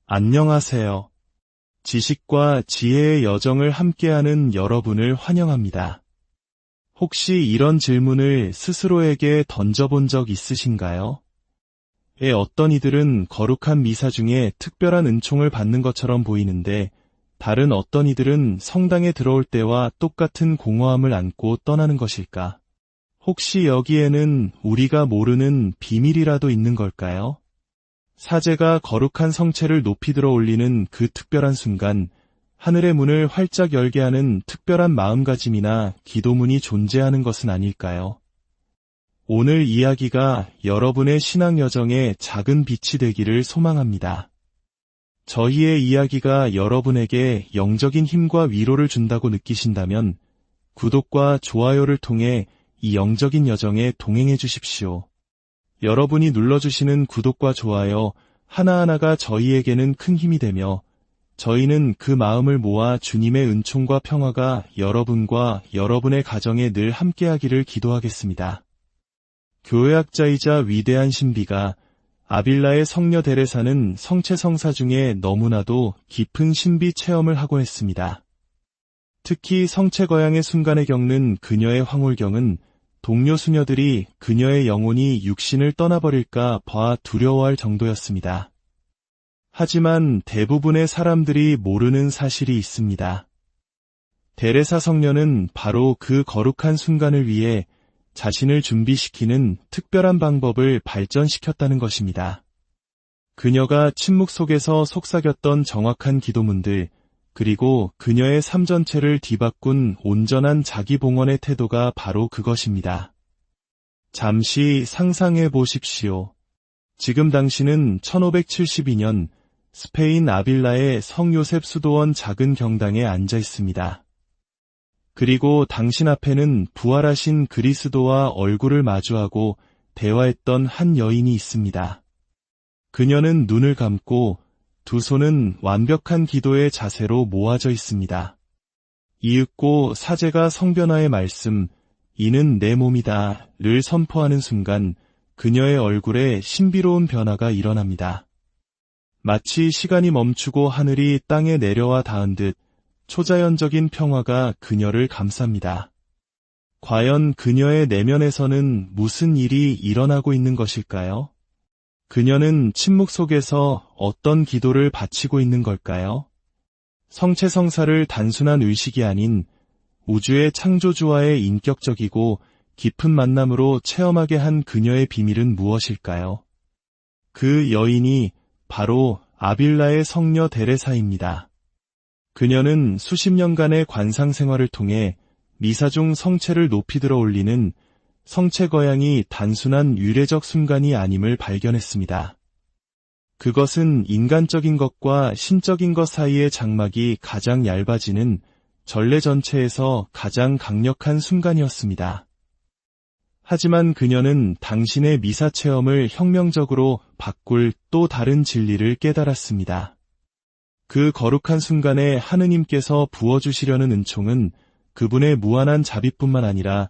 안녕하세요. 지식과 지혜의 여정을 함께하는 여러분을 환영합니다. 혹시 이런 질문을 스스로에게 던져본 적 있으신가요? 어떤 이들은 거룩한 미사 중에 특별한 은총을 받는 것처럼 보이는데, 다른 어떤 이들은 성당에 들어올 때와 똑같은 공허함을 안고 떠나는 것일까? 혹시 여기에는 우리가 모르는 비밀이라도 있는 걸까요? 사제가 거룩한 성체를 높이 들어 올리는 그 특별한 순간, 하늘의 문을 활짝 열게 하는 특별한 마음가짐이나 기도문이 존재하는 것은 아닐까요? 오늘 이야기가 여러분의 신앙 여정에 작은 빛이 되기를 소망합니다. 저희의 이야기가 여러분에게 영적인 힘과 위로를 준다고 느끼신다면 구독과 좋아요를 통해 이 영적인 여정에 동행해 주십시오. 여러분이 눌러주시는 구독과 좋아요 하나하나가 저희에게는 큰 힘이 되며 저희는 그 마음을 모아 주님의 은총과 평화가 여러분과 여러분의 가정에 늘 함께하기를 기도하겠습니다. 교회학자이자 위대한 신비가 아빌라의 성녀 데레사는 성체성사 중에 너무나도 깊은 신비 체험을 하곤 했습니다. 특히 성체거양의 순간에 겪는 그녀의 황홀경은 동료 수녀들이 그녀의 영혼이 육신을 떠나버릴까 봐 두려워할 정도였습니다. 하지만 대부분의 사람들이 모르는 사실이 있습니다. 데레사 성녀는 바로 그 거룩한 순간을 위해 자신을 준비시키는 특별한 방법을 발전시켰다는 것입니다. 그녀가 침묵 속에서 속삭였던 정확한 기도문들, 그리고 그녀의 삶 전체를 뒤바꾼 온전한 자기봉헌의 태도가 바로 그것입니다. 잠시 상상해 보십시오. 지금 당신은 1572년 스페인 아빌라의 성요셉 수도원 작은 경당에 앉아 있습니다. 그리고 당신 앞에는 부활하신 그리스도와 얼굴을 마주하고 대화했던 한 여인이 있습니다. 그녀는 눈을 감고 두 손은 완벽한 기도의 자세로 모아져 있습니다. 이윽고 사제가 성변화의 말씀, 이는 내 몸이다를 선포하는 순간 그녀의 얼굴에 신비로운 변화가 일어납니다. 마치 시간이 멈추고 하늘이 땅에 내려와 닿은 듯 초자연적인 평화가 그녀를 감쌉니다. 과연 그녀의 내면에서는 무슨 일이 일어나고 있는 것일까요? 그녀는 침묵 속에서 어떤 기도를 바치고 있는 걸까요? 성체성사를 단순한 의식이 아닌 우주의 창조주와의 인격적이고 깊은 만남으로 체험하게 한 그녀의 비밀은 무엇일까요? 그 여인이 바로 아빌라의 성녀 데레사입니다. 그녀는 수십 년간의 관상 생활을 통해 미사 중 성체를 높이 들어 올리는 성체거양이 단순한 유래적 순간이 아님을 발견했습니다. 그것은 인간적인 것과 신적인 것 사이의 장막이 가장 얇아지는 전례 전체에서 가장 강력한 순간이었습니다. 하지만 그녀는 당신의 미사 체험을 혁명적으로 바꿀 또 다른 진리를 깨달았습니다. 그 거룩한 순간에 하느님께서 부어주시려는 은총은 그분의 무한한 자비뿐만 아니라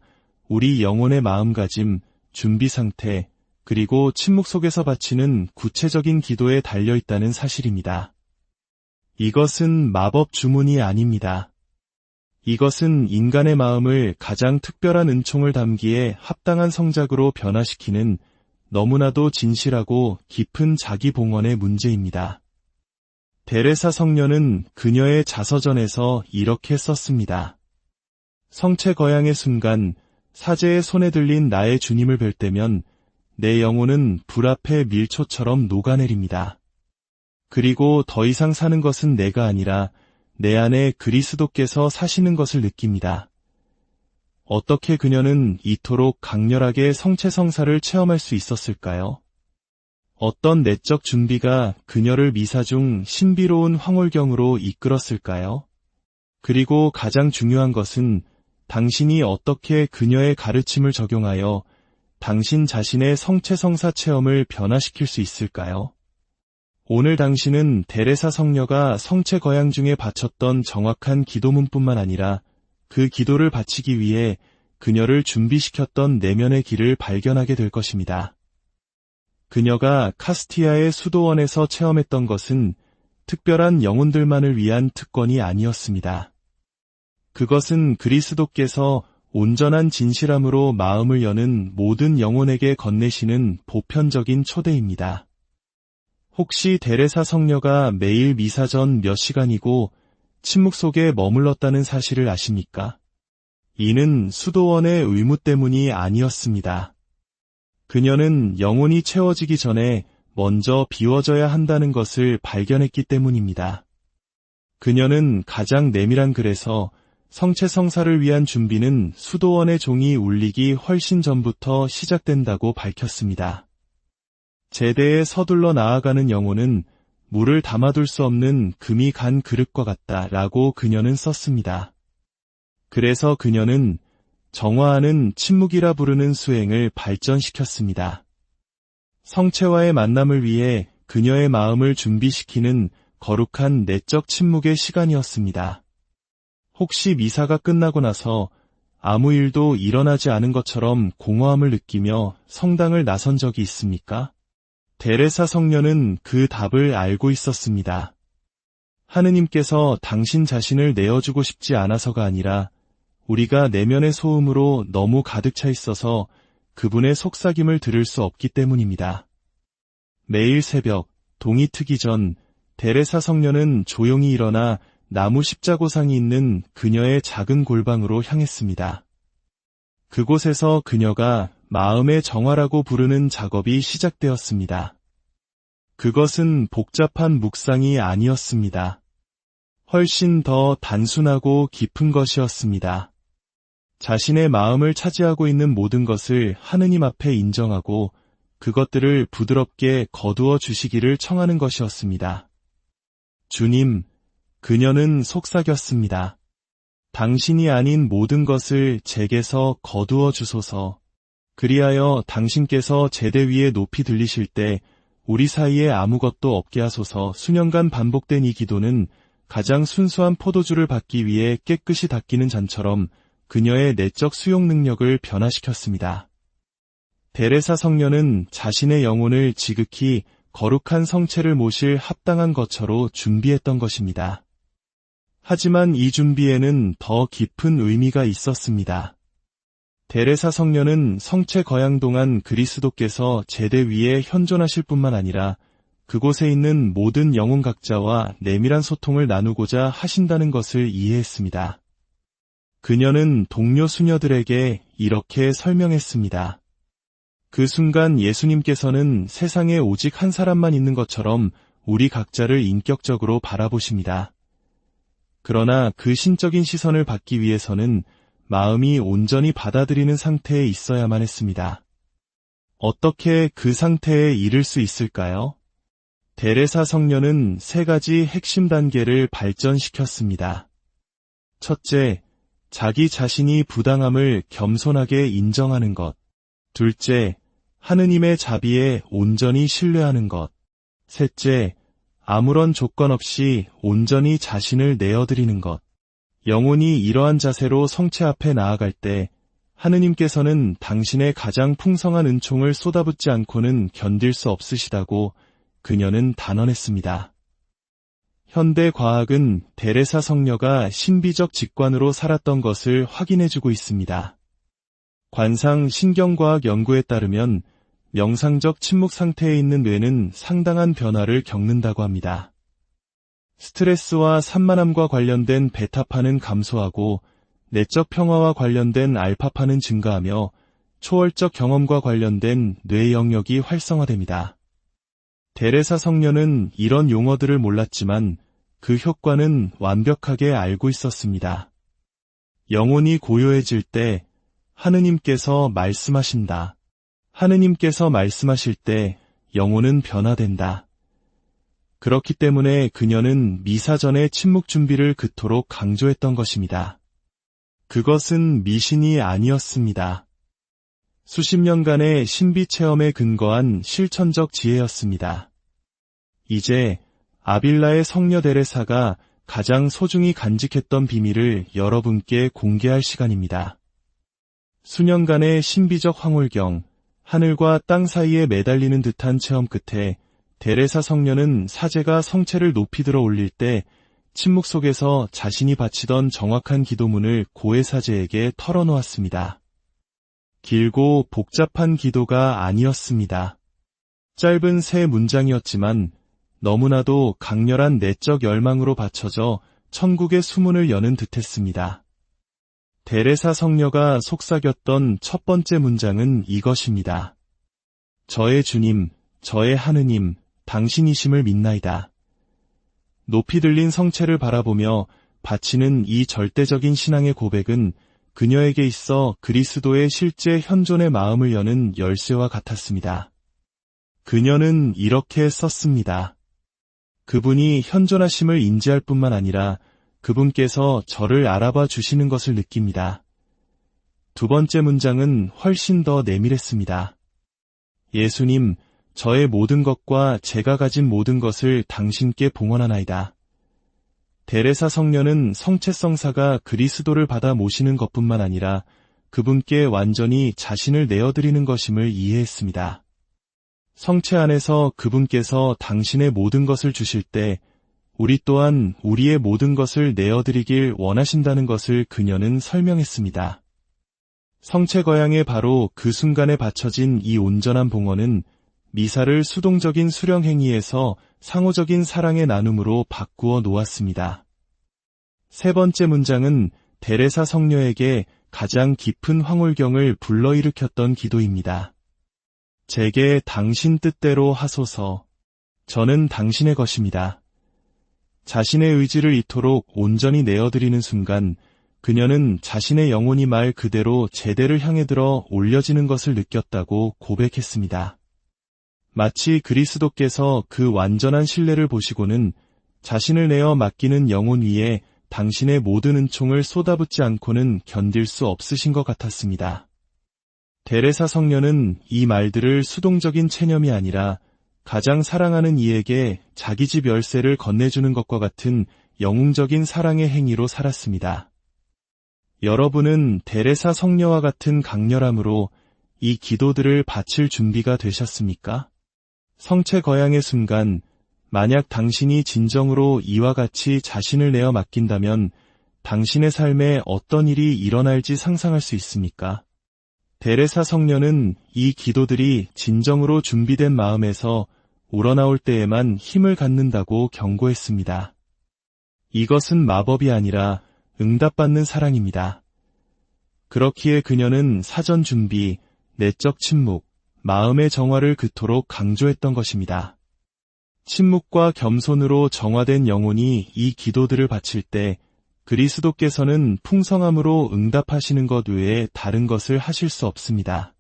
우리 영혼의 마음가짐, 준비 상태, 그리고 침묵 속에서 바치는 구체적인 기도에 달려있다는 사실입니다. 이것은 마법 주문이 아닙니다. 이것은 인간의 마음을 가장 특별한 은총을 담기에 합당한 성작으로 변화시키는 너무나도 진실하고 깊은 자기봉헌의 문제입니다. 데레사 성녀는 그녀의 자서전에서 이렇게 썼습니다. 성체거양의 순간, 사제의 손에 들린 나의 주님을 뵐 때면 내 영혼은 불 앞에 밀초처럼 녹아내립니다. 그리고 더 이상 사는 것은 내가 아니라 내 안에 그리스도께서 사시는 것을 느낍니다. 어떻게 그녀는 이토록 강렬하게 성체성사를 체험할 수 있었을까요? 어떤 내적 준비가 그녀를 미사 중 신비로운 황홀경으로 이끌었을까요? 그리고 가장 중요한 것은 당신이 어떻게 그녀의 가르침을 적용하여 당신 자신의 성체성사 체험을 변화시킬 수 있을까요? 오늘 당신은 데레사 성녀가 성체거양 중에 바쳤던 정확한 기도문뿐만 아니라 그 기도를 바치기 위해 그녀를 준비시켰던 내면의 길을 발견하게 될 것입니다. 그녀가 카스티아의 수도원에서 체험했던 것은 특별한 영혼들만을 위한 특권이 아니었습니다. 그것은 그리스도께서 온전한 진실함으로 마음을 여는 모든 영혼에게 건네시는 보편적인 초대입니다. 혹시 데레사 성녀가 매일 미사 전 몇 시간이고 침묵 속에 머물렀다는 사실을 아십니까? 이는 수도원의 의무 때문이 아니었습니다. 그녀는 영혼이 채워지기 전에 먼저 비워져야 한다는 것을 발견했기 때문입니다. 그녀는 가장 내밀한 글에서 성체성사를 위한 준비는 수도원의 종이 울리기 훨씬 전부터 시작된다고 밝혔습니다. 제대에 서둘러 나아가는 영혼은 물을 담아둘 수 없는 금이 간 그릇과 같다라고 그녀는 썼습니다. 그래서 그녀는 정화하는 침묵이라 부르는 수행을 발전시켰습니다. 성체와의 만남을 위해 그녀의 마음을 준비시키는 거룩한 내적 침묵의 시간이었습니다. 혹시 미사가 끝나고 나서 아무 일도 일어나지 않은 것처럼 공허함을 느끼며 성당을 나선 적이 있습니까? 데레사 성녀는 그 답을 알고 있었습니다. 하느님께서 당신 자신을 내어주고 싶지 않아서가 아니라 우리가 내면의 소음으로 너무 가득 차 있어서 그분의 속삭임을 들을 수 없기 때문입니다. 매일 새벽 동이 트기 전 데레사 성녀는 조용히 일어나 나무 십자고상이 있는 그녀의 작은 골방으로 향했습니다. 그곳에서 그녀가 마음의 정화라고 부르는 작업이 시작되었습니다. 그것은 복잡한 묵상이 아니었습니다. 훨씬 더 단순하고 깊은 것이었습니다. 자신의 마음을 차지하고 있는 모든 것을 하느님 앞에 인정하고 그것들을 부드럽게 거두어 주시기를 청하는 것이었습니다. 주님, 그녀는 속삭였습니다. 당신이 아닌 모든 것을 제게서 거두어 주소서. 그리하여 당신께서 제대 위에 높이 들리실 때 우리 사이에 아무것도 없게 하소서. 수년간 반복된 이 기도는 가장 순수한 포도주를 받기 위해 깨끗이 닦이는 잔처럼 그녀의 내적 수용 능력을 변화시켰습니다. 데레사 성녀는 자신의 영혼을 지극히 거룩한 성체를 모실 합당한 거처로 준비했던 것입니다. 하지만 이 준비에는 더 깊은 의미가 있었습니다. 데레사 성녀는 성체 거양 동안 그리스도께서 제대 위에 현존하실 뿐만 아니라 그곳에 있는 모든 영혼 각자와 내밀한 소통을 나누고자 하신다는 것을 이해했습니다. 그녀는 동료 수녀들에게 이렇게 설명했습니다. 그 순간 예수님께서는 세상에 오직 한 사람만 있는 것처럼 우리 각자를 인격적으로 바라보십니다. 그러나 그 신적인 시선을 받기 위해서는 마음이 온전히 받아들이는 상태에 있어야만 했습니다. 어떻게 그 상태에 이를 수 있을까요? 데레사 성녀는 3가지 핵심 단계를 발전시켰습니다. 첫째, 자기 자신이 부당함을 겸손하게 인정하는 것. 둘째, 하느님의 자비에 온전히 신뢰하는 것. 셋째, 아무런 조건 없이 온전히 자신을 내어드리는 것. 영혼이 이러한 자세로 성체 앞에 나아갈 때 하느님께서는 당신의 가장 풍성한 은총을 쏟아붓지 않고는 견딜 수 없으시다고 그녀는 단언했습니다. 현대 과학은 데레사 성녀가 신비적 직관으로 살았던 것을 확인해주고 있습니다. 관상 신경과학 연구에 따르면 명상적 침묵 상태에 있는 뇌는 상당한 변화를 겪는다고 합니다. 스트레스와 산만함과 관련된 베타파는 감소하고 내적 평화와 관련된 알파파는 증가하며 초월적 경험과 관련된 뇌 영역이 활성화됩니다. 데레사 성녀는 이런 용어들을 몰랐지만 그 효과는 완벽하게 알고 있었습니다. 영혼이 고요해질 때 하느님께서 말씀하신다. 하느님께서 말씀하실 때 영혼은 변화된다. 그렇기 때문에 그녀는 미사 전의 침묵 준비를 그토록 강조했던 것입니다. 그것은 미신이 아니었습니다. 수십 년간의 신비 체험에 근거한 실천적 지혜였습니다. 이제 아빌라의 성녀 데레사가 가장 소중히 간직했던 비밀을 여러분께 공개할 시간입니다. 수년간의 신비적 황홀경, 하늘과 땅 사이에 매달리는 듯한 체험 끝에 데레사 성녀는 사제가 성체를 높이 들어 올릴 때 침묵 속에서 자신이 바치던 정확한 기도문을 고해 사제에게 털어놓았습니다. 길고 복잡한 기도가 아니었습니다. 짧은 세 문장이었지만 너무나도 강렬한 내적 열망으로 받쳐져 천국의 수문을 여는 듯했습니다. 데레사 성녀가 속삭였던 첫 번째 문장은 이것입니다. 저의 주님, 저의 하느님, 당신이심을 믿나이다. 높이 들린 성체를 바라보며 바치는 이 절대적인 신앙의 고백은 그녀에게 있어 그리스도의 실제 현존의 마음을 여는 열쇠와 같았습니다. 그녀는 이렇게 썼습니다. 그분이 현존하심을 인지할 뿐만 아니라 그분께서 저를 알아봐 주시는 것을 느낍니다. 두 번째 문장은 훨씬 더 내밀했습니다. 예수님, 저의 모든 것과 제가 가진 모든 것을 당신께 봉헌하나이다. 데레사 성녀는 성체성사가 그리스도를 받아 모시는 것뿐만 아니라 그분께 완전히 자신을 내어드리는 것임을 이해했습니다. 성체 안에서 그분께서 당신의 모든 것을 주실 때 우리 또한 우리의 모든 것을 내어드리길 원하신다는 것을 그녀는 설명했습니다. 성체 거양에 바로 그 순간에 바쳐진 이 온전한 봉헌은 미사를 수동적인 수령 행위에서 상호적인 사랑의 나눔으로 바꾸어 놓았습니다. 세 번째 문장은 데레사 성녀에게 가장 깊은 황홀경을 불러일으켰던 기도입니다. 제게 당신 뜻대로 하소서. 저는 당신의 것입니다. 자신의 의지를 이토록 온전히 내어드리는 순간 그녀는 자신의 영혼이 말 그대로 제대를 향해 들어 올려지는 것을 느꼈다고 고백했습니다. 마치 그리스도께서 그 완전한 신뢰를 보시고는 자신을 내어 맡기는 영혼 위에 당신의 모든 은총을 쏟아붓지 않고는 견딜 수 없으신 것 같았습니다. 데레사 성녀는 이 말들을 수동적인 체념이 아니라 가장 사랑하는 이에게 자기 집 열쇠를 건네주는 것과 같은 영웅적인 사랑의 행위로 살았습니다. 여러분은 데레사 성녀와 같은 강렬함으로 이 기도들을 바칠 준비가 되셨습니까? 성체 거양의 순간, 만약 당신이 진정으로 이와 같이 자신을 내어 맡긴다면 당신의 삶에 어떤 일이 일어날지 상상할 수 있습니까? 데레사 성녀는 이 기도들이 진정으로 준비된 마음에서 우러나올 때에만 힘을 갖는다고 경고했습니다. 이것은 마법이 아니라 응답받는 사랑입니다. 그렇기에 그녀는 사전 준비, 내적 침묵, 마음의 정화를 그토록 강조했던 것입니다. 침묵과 겸손으로 정화된 영혼이 이 기도들을 바칠 때 그리스도께서는 풍성함으로 응답하시는 것 외에 다른 것을 하실 수 없습니다.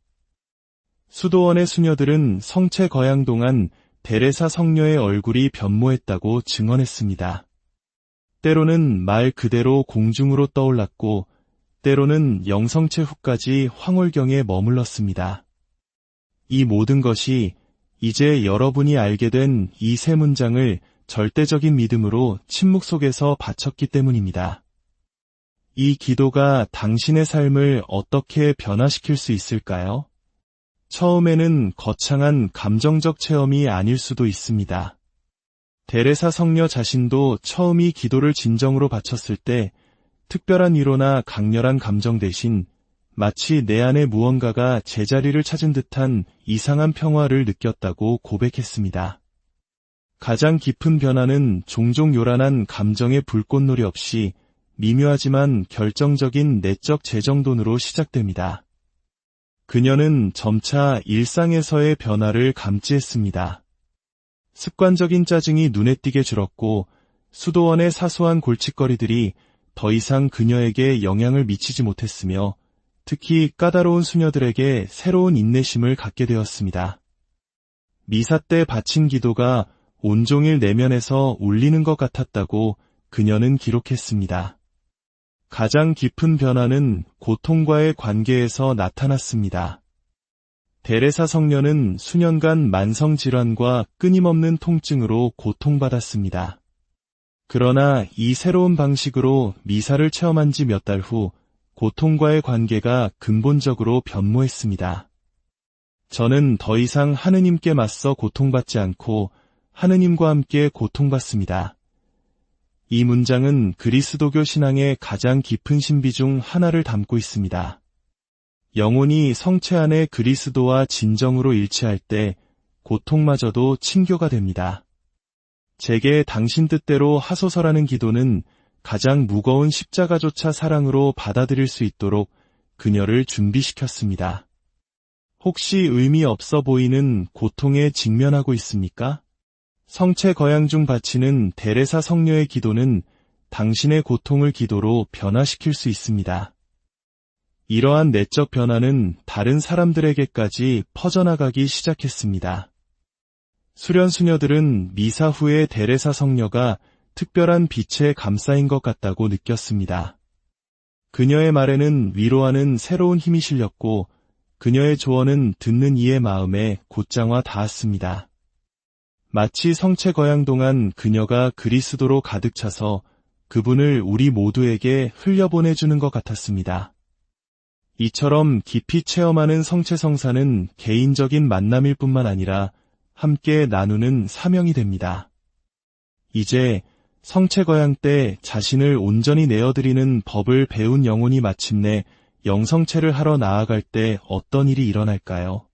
수도원의 수녀들은 성체 거양 동안 데레사 성녀의 얼굴이 변모했다고 증언했습니다. 때로는 말 그대로 공중으로 떠올랐고 때로는 영성체 후까지 황홀경에 머물렀습니다. 이 모든 것이 이제 여러분이 알게 된 이 세 문장을 절대적인 믿음으로 침묵 속에서 바쳤기 때문입니다. 이 기도가 당신의 삶을 어떻게 변화시킬 수 있을까요? 처음에는 거창한 감정적 체험이 아닐 수도 있습니다. 데레사 성녀 자신도 처음 이 기도를 진정으로 바쳤을 때 특별한 위로나 강렬한 감정 대신 마치 내 안에 무언가가 제자리를 찾은 듯한 이상한 평화를 느꼈다고 고백했습니다. 가장 깊은 변화는 종종 요란한 감정의 불꽃놀이 없이 미묘하지만 결정적인 내적 재정돈으로 시작됩니다. 그녀는 점차 일상에서의 변화를 감지했습니다. 습관적인 짜증이 눈에 띄게 줄었고 수도원의 사소한 골칫거리들이 더 이상 그녀에게 영향을 미치지 못했으며 특히 까다로운 수녀들에게 새로운 인내심을 갖게 되었습니다. 미사 때 바친 기도가 온종일 내면에서 울리는 것 같았다고 그녀는 기록했습니다. 가장 깊은 변화는 고통과의 관계에서 나타났습니다. 데레사 성녀는 수년간 만성질환과 끊임없는 통증으로 고통받았습니다. 그러나 이 새로운 방식으로 미사를 체험한 지 몇 달 후 고통과의 관계가 근본적으로 변모했습니다. 저는 더 이상 하느님께 맞서 고통받지 않고 하느님과 함께 고통받습니다. 이 문장은 그리스도교 신앙의 가장 깊은 신비 중 하나를 담고 있습니다. 영혼이 성체 안에 그리스도와 진정으로 일치할 때 고통마저도 친교가 됩니다. 제게 당신 뜻대로 하소서라는 기도는 가장 무거운 십자가조차 사랑으로 받아들일 수 있도록 그녀를 준비시켰습니다. 혹시 의미 없어 보이는 고통에 직면하고 있습니까? 성체 거양 중 바치는 데레사 성녀의 기도는 당신의 고통을 기도로 변화시킬 수 있습니다. 이러한 내적 변화는 다른 사람들에게까지 퍼져나가기 시작했습니다. 수련 수녀들은 미사 후에 데레사 성녀가 특별한 빛에 감싸인 것 같다고 느꼈습니다. 그녀의 말에는 위로하는 새로운 힘이 실렸고 그녀의 조언은 듣는 이의 마음에 곧장와 닿았습니다. 마치 성체 거양 동안 그녀가 그리스도로 가득 차서 그분을 우리 모두에게 흘려보내주는 것 같았습니다. 이처럼 깊이 체험하는 성체 성사는 개인적인 만남일 뿐만 아니라 함께 나누는 사명이 됩니다. 이제 성체 거양 때 자신을 온전히 내어드리는 법을 배운 영혼이 마침내 영성체를 하러 나아갈 때 어떤 일이 일어날까요?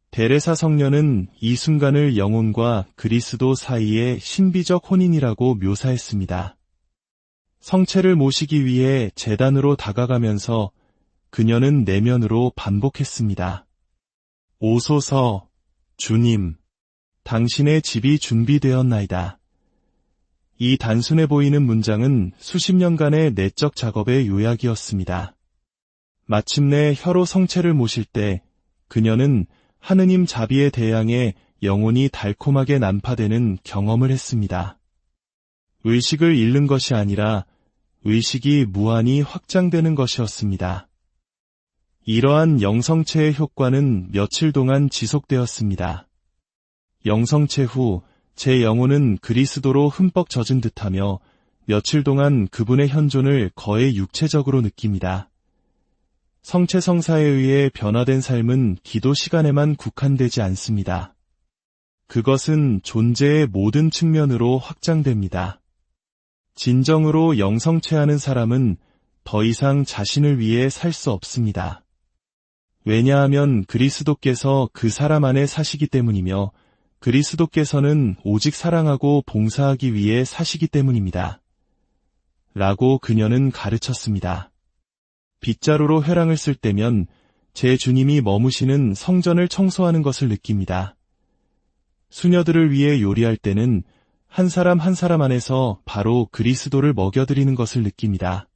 데레사 성녀는 이 순간을 영혼과 그리스도 사이의 신비적 혼인이라고 묘사했습니다. 성체를 모시기 위해 제단으로 다가가면서 그녀는 내면으로 반복했습니다. 오소서, 주님, 당신의 집이 준비되었나이다. 이 단순해 보이는 문장은 수십 년간의 내적 작업의 요약이었습니다. 마침내 혀로 성체를 모실 때 그녀는 하느님 자비의 대양에 영혼이 달콤하게 난파되는 경험을 했습니다. 의식을 잃는 것이 아니라 의식이 무한히 확장되는 것이었습니다. 이러한 영성체의 효과는 며칠 동안 지속되었습니다. 영성체 후 제 영혼은 그리스도로 흠뻑 젖은 듯하며 며칠 동안 그분의 현존을 거의 육체적으로 느낍니다. 성체 성사에 의해 변화된 삶은 기도 시간에만 국한되지 않습니다. 그것은 존재의 모든 측면으로 확장됩니다. 진정으로 영성체하는 사람은 더 이상 자신을 위해 살 수 없습니다. 왜냐하면 그리스도께서 그 사람 안에 사시기 때문이며 그리스도께서는 오직 사랑하고 봉사하기 위해 사시기 때문입니다. 라고 그녀는 가르쳤습니다. 빗자루로 회랑을 쓸 때면 제 주님이 머무시는 성전을 청소하는 것을 느낍니다. 수녀들을 위해 요리할 때는 한 사람 한 사람 안에서 바로 그리스도를 먹여드리는 것을 느낍니다.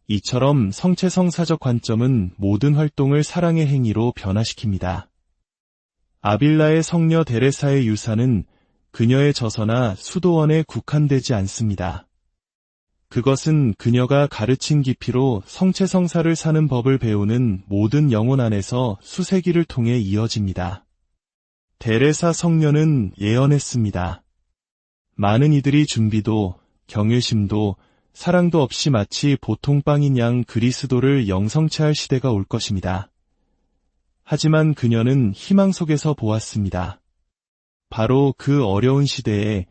이처럼 성체 성사적 관점은 모든 활동을 사랑의 행위로 변화시킵니다. 아빌라의 성녀 데레사의 유산은 그녀의 저서나 수도원에 국한되지 않습니다. 그것은 그녀가 가르친 깊이로 성체 성사를 사는 법을 배우는 모든 영혼 안에서 수세기를 통해 이어집니다. 데레사 성녀는 예언했습니다. 많은 이들이 준비도, 경외심도, 사랑도 없이 마치 보통 빵인 양 그리스도를 영성체할 시대가 올 것입니다. 하지만 그녀는 희망 속에서 보았습니다. 바로 그 어려운 시대에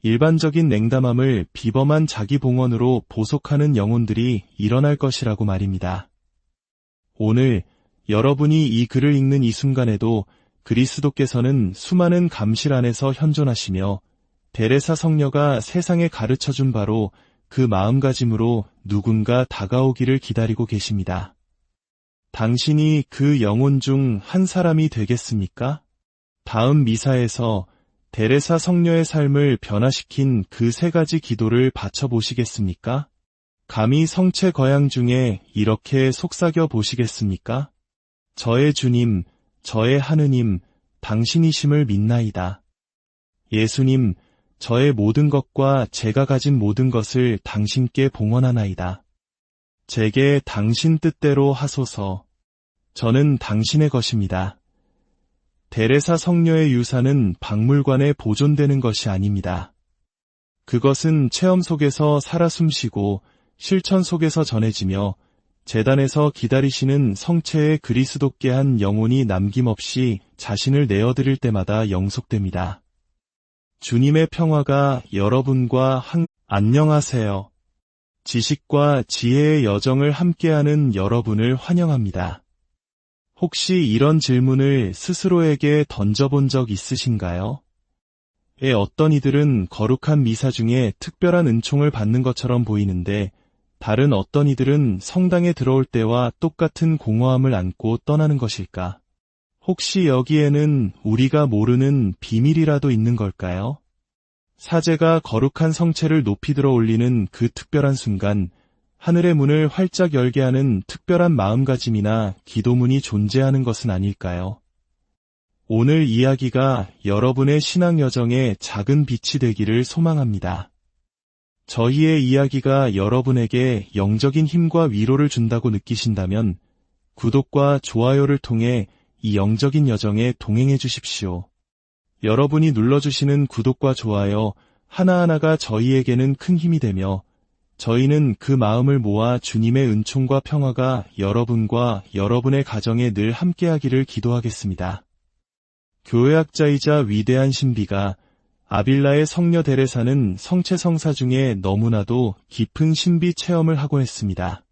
일반적인 냉담함을 비범한 자기 봉헌으로 보속하는 영혼들이 일어날 것이라고 말입니다. 오늘 여러분이 이 글을 읽는 이 순간에도 그리스도께서는 수많은 감실 안에서 현존하시며 데레사 성녀가 세상에 가르쳐준 바로 그 마음가짐으로 누군가 다가오기를 기다리고 계십니다. 당신이 그 영혼 중 한 사람이 되겠습니까? 다음 미사에서 데레사 성녀의 삶을 변화시킨 그 세 가지 기도를 바쳐보시겠습니까? 감히 성체 거양 중에 이렇게 속삭여 보시겠습니까? 저의 주님, 저의 하느님, 당신이심을 믿나이다. 예수님, 저의 모든 것과 제가 가진 모든 것을 당신께 봉헌하나이다. 제게 당신 뜻대로 하소서. 저는 당신의 것입니다. 데레사 성녀의 유산은 박물관에 보존되는 것이 아닙니다. 그것은 체험 속에서 살아 숨쉬고 실천 속에서 전해지며 제단에서 기다리시는 성체의 그리스도께 한 영혼이 남김없이 자신을 내어드릴 때마다 영속됩니다. 주님의 평화가 여러분과 안녕하세요. 지식과 지혜의 여정을 함께하는 여러분을 환영합니다. 혹시 이런 질문을 스스로에게 던져본 적 있으신가요? 어떤 이들은 거룩한 미사 중에 특별한 은총을 받는 것처럼 보이는데 다른 어떤 이들은 성당에 들어올 때와 똑같은 공허함을 안고 떠나는 것일까? 혹시 여기에는 우리가 모르는 비밀이라도 있는 걸까요? 사제가 거룩한 성체를 높이 들어 올리는 그 특별한 순간, 하늘의 문을 활짝 열게 하는 특별한 마음가짐이나 기도문이 존재하는 것은 아닐까요? 오늘 이야기가 여러분의 신앙 여정에 작은 빛이 되기를 소망합니다. 저희의 이야기가 여러분에게 영적인 힘과 위로를 준다고 느끼신다면 구독과 좋아요를 통해 이 영적인 여정에 동행해 주십시오. 여러분이 눌러주시는 구독과 좋아요 하나하나가 저희에게는 큰 힘이 되며 저희는 그 마음을 모아 주님의 은총과 평화가 여러분과 여러분의 가정에 늘 함께하기를 기도하겠습니다. 교회학자이자 위대한 신비가 아빌라의 성녀 데레사는 성체성사 중에 너무나도 깊은 신비 체험을 하곤 했습니다.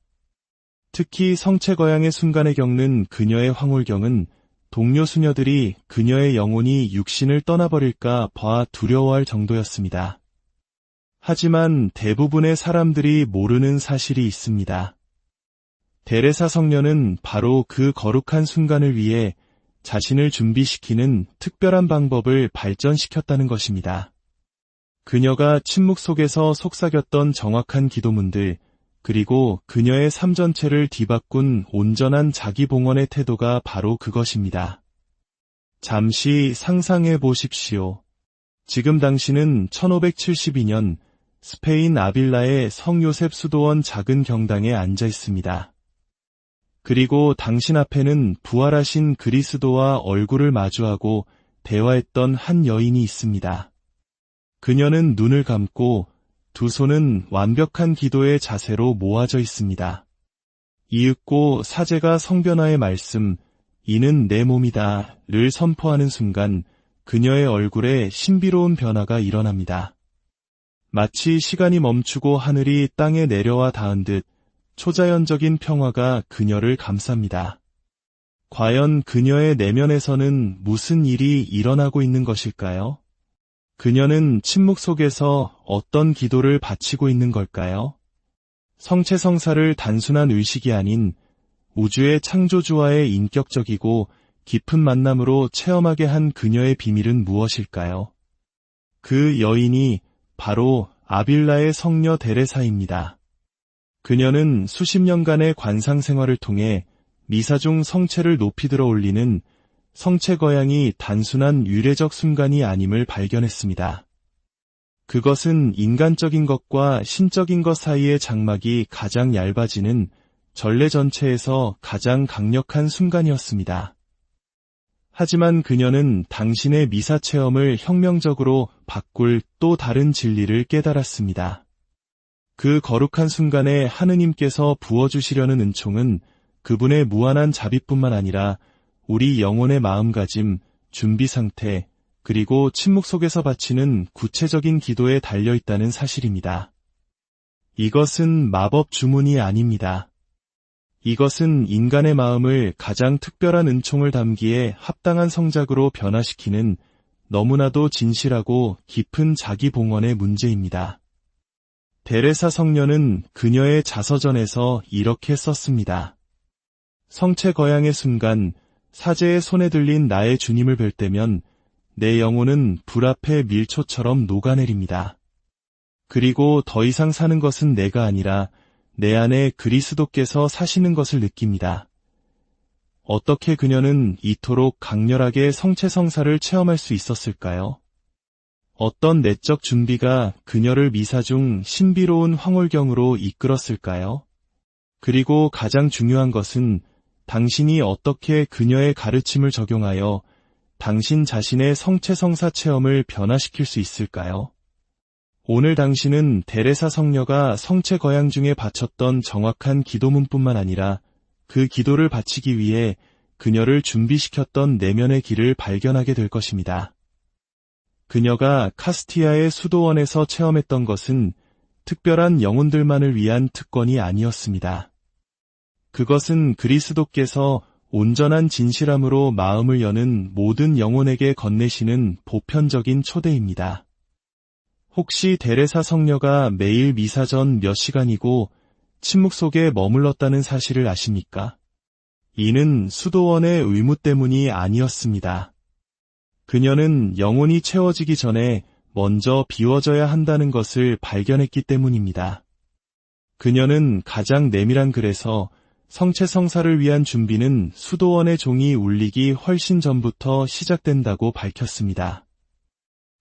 특히 성체거양의 순간에 겪는 그녀의 황홀경은 동료 수녀들이 그녀의 영혼이 육신을 떠나버릴까 봐 두려워할 정도였습니다. 하지만 대부분의 사람들이 모르는 사실이 있습니다. 데레사 성녀는 바로 그 거룩한 순간을 위해 자신을 준비시키는 특별한 방법을 발전시켰다는 것입니다. 그녀가 침묵 속에서 속삭였던 정확한 기도문들, 그리고 그녀의 삶 전체를 뒤바꾼 온전한 자기봉헌의 태도가 바로 그것입니다. 잠시 상상해 보십시오. 지금 당신은 1572년 스페인 아빌라의 성요셉 수도원 작은 경당에 앉아 있습니다. 그리고 당신 앞에는 부활하신 그리스도와 얼굴을 마주하고 대화했던 한 여인이 있습니다. 그녀는 눈을 감고 두 손은 완벽한 기도의 자세로 모아져 있습니다. 이윽고 사제가 성변화의 말씀, 이는 내 몸이다를 선포하는 순간 그녀의 얼굴에 신비로운 변화가 일어납니다. 마치 시간이 멈추고 하늘이 땅에 내려와 닿은 듯 초자연적인 평화가 그녀를 감쌉니다. 과연 그녀의 내면에서는 무슨 일이 일어나고 있는 것일까요? 그녀는 침묵 속에서 어떤 기도를 바치고 있는 걸까요? 성체성사를 단순한 의식이 아닌 우주의 창조주와의 인격적이고 깊은 만남으로 체험하게 한 그녀의 비밀은 무엇일까요? 그 여인이 바로 아빌라의 성녀 데레사입니다. 그녀는 수십 년간의 관상 생활을 통해 미사 중 성체를 높이 들어 올리는 성체거양이 단순한 유래적 순간이 아님을 발견했습니다. 그것은 인간적인 것과 신적인 것 사이의 장막이 가장 얇아지는 전례 전체에서 가장 강력한 순간이었습니다. 하지만 그녀는 당신의 미사 체험을 혁명적으로 바꿀 또 다른 진리를 깨달았습니다. 그 거룩한 순간에 하느님께서 부어주시려는 은총은 그분의 무한한 자비뿐만 아니라 우리 영혼의 마음가짐, 준비 상태, 그리고 침묵 속에서 바치는 구체적인 기도에 달려있다는 사실입니다. 이것은 마법 주문이 아닙니다. 이것은 인간의 마음을 가장 특별한 은총을 담기에 합당한 성작으로 변화시키는 너무나도 진실하고 깊은 자기봉헌의 문제입니다. 데레사 성녀는 그녀의 자서전에서 이렇게 썼습니다. 성체거양의 순간 사제의 손에 들린 나의 주님을 뵐 때면 내 영혼은 불 앞에 밀초처럼 녹아내립니다. 그리고 더 이상 사는 것은 내가 아니라 내 안에 그리스도께서 사시는 것을 느낍니다. 어떻게 그녀는 이토록 강렬하게 성체성사를 체험할 수 있었을까요? 어떤 내적 준비가 그녀를 미사 중 신비로운 황홀경으로 이끌었을까요? 그리고 가장 중요한 것은 당신이 어떻게 그녀의 가르침을 적용하여 당신 자신의 성체성사 체험을 변화시킬 수 있을까요? 오늘 당신은 데레사 성녀가 성체거양 중에 바쳤던 정확한 기도문뿐만 아니라 그 기도를 바치기 위해 그녀를 준비시켰던 내면의 길을 발견하게 될 것입니다. 그녀가 카스티아의 수도원에서 체험했던 것은 특별한 영혼들만을 위한 특권이 아니었습니다. 그것은 그리스도께서 온전한 진실함으로 마음을 여는 모든 영혼에게 건네시는 보편적인 초대입니다. 혹시 데레사 성녀가 매일 미사 전 몇 시간이고 침묵 속에 머물렀다는 사실을 아십니까? 이는 수도원의 의무 때문이 아니었습니다. 그녀는 영혼이 채워지기 전에 먼저 비워져야 한다는 것을 발견했기 때문입니다. 그녀는 가장 내밀한 글에서 성체성사를 위한 준비는 수도원의 종이 울리기 훨씬 전부터 시작된다고 밝혔습니다.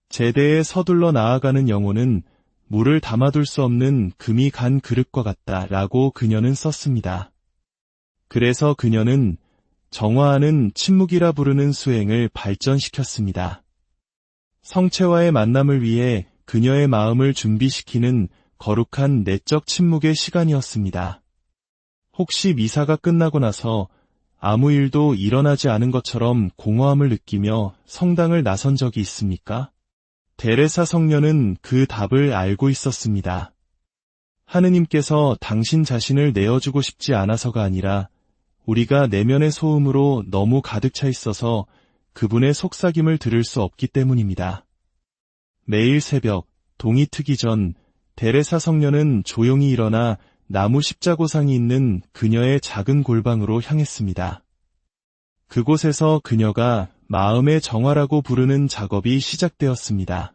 제대에 서둘러 나아가는 영혼은 물을 담아둘 수 없는 금이 간 그릇과 같다라고 그녀는 썼습니다. 그래서 그녀는 정화하는 침묵이라 부르는 수행을 발전시켰습니다. 성체와의 만남을 위해 그녀의 마음을 준비시키는 거룩한 내적 침묵의 시간이었습니다. 혹시 미사가 끝나고 나서 아무 일도 일어나지 않은 것처럼 공허함을 느끼며 성당을 나선 적이 있습니까? 데레사 성녀는 그 답을 알고 있었습니다. 하느님께서 당신 자신을 내어주고 싶지 않아서가 아니라 우리가 내면의 소음으로 너무 가득 차 있어서 그분의 속삭임을 들을 수 없기 때문입니다. 매일 새벽, 동이 트기 전 데레사 성녀는 조용히 일어나 나무 십자고상이 있는 그녀의 작은 골방으로 향했습니다. 그곳에서 그녀가 마음의 정화라고 부르는 작업이 시작되었습니다.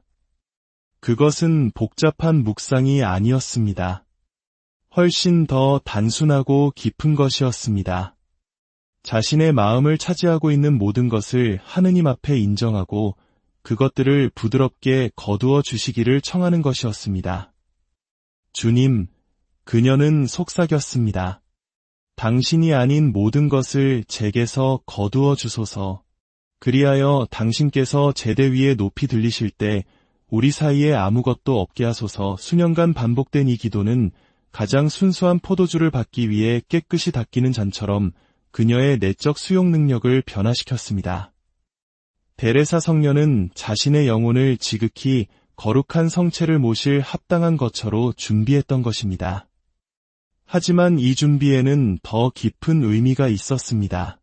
그것은 복잡한 묵상이 아니었습니다. 훨씬 더 단순하고 깊은 것이었습니다. 자신의 마음을 차지하고 있는 모든 것을 하느님 앞에 인정하고 그것들을 부드럽게 거두어 주시기를 청하는 것이었습니다. 주님, 그녀는 속삭였습니다. 당신이 아닌 모든 것을 제게서 거두어 주소서. 그리하여 당신께서 제대 위에 높이 들리실 때 우리 사이에 아무것도 없게 하소서. 수년간 반복된 이 기도는 가장 순수한 포도주를 받기 위해 깨끗이 닦이는 잔처럼 그녀의 내적 수용 능력을 변화시켰습니다. 데레사 성녀는 자신의 영혼을 지극히 거룩한 성체를 모실 합당한 거처로 준비했던 것입니다. 하지만 이 준비에는 더 깊은 의미가 있었습니다.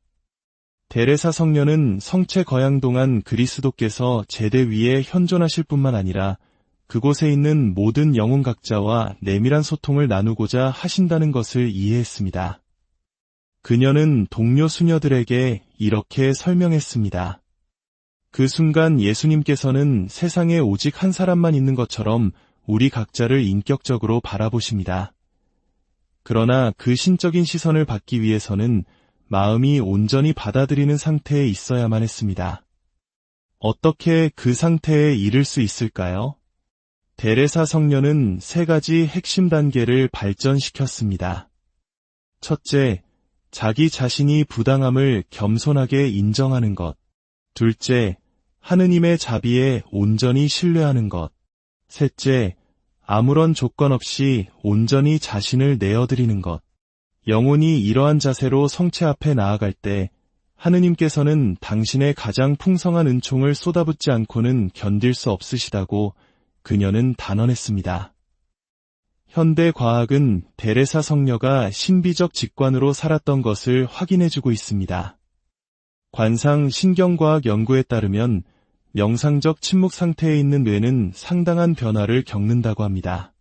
데레사 성녀는 성체 거양 동안 그리스도께서 제대 위에 현존하실 뿐만 아니라 그곳에 있는 모든 영혼 각자와 내밀한 소통을 나누고자 하신다는 것을 이해했습니다. 그녀는 동료 수녀들에게 이렇게 설명했습니다. 그 순간 예수님께서는 세상에 오직 한 사람만 있는 것처럼 우리 각자를 인격적으로 바라보십니다. 그러나 그 신적인 시선을 받기 위해서는 마음이 온전히 받아들이는 상태에 있어야만 했습니다. 어떻게 그 상태에 이를 수 있을까요? 데레사 성녀는 3가지 핵심 단계를 발전시켰습니다. 첫째, 자기 자신이 부당함을 겸손하게 인정하는 것. 둘째, 하느님의 자비에 온전히 신뢰하는 것. 셋째, 아무런 조건 없이 온전히 자신을 내어드리는 것. 영혼이 이러한 자세로 성체 앞에 나아갈 때 하느님께서는 당신의 가장 풍성한 은총을 쏟아붓지 않고는 견딜 수 없으시다고 그녀는 단언했습니다. 현대 과학은 데레사 성녀가 신비적 직관으로 살았던 것을 확인해주고 있습니다. 관상 신경과학 연구에 따르면 명상적 침묵 상태에 있는 뇌는 상당한 변화를 겪는다고 합니다.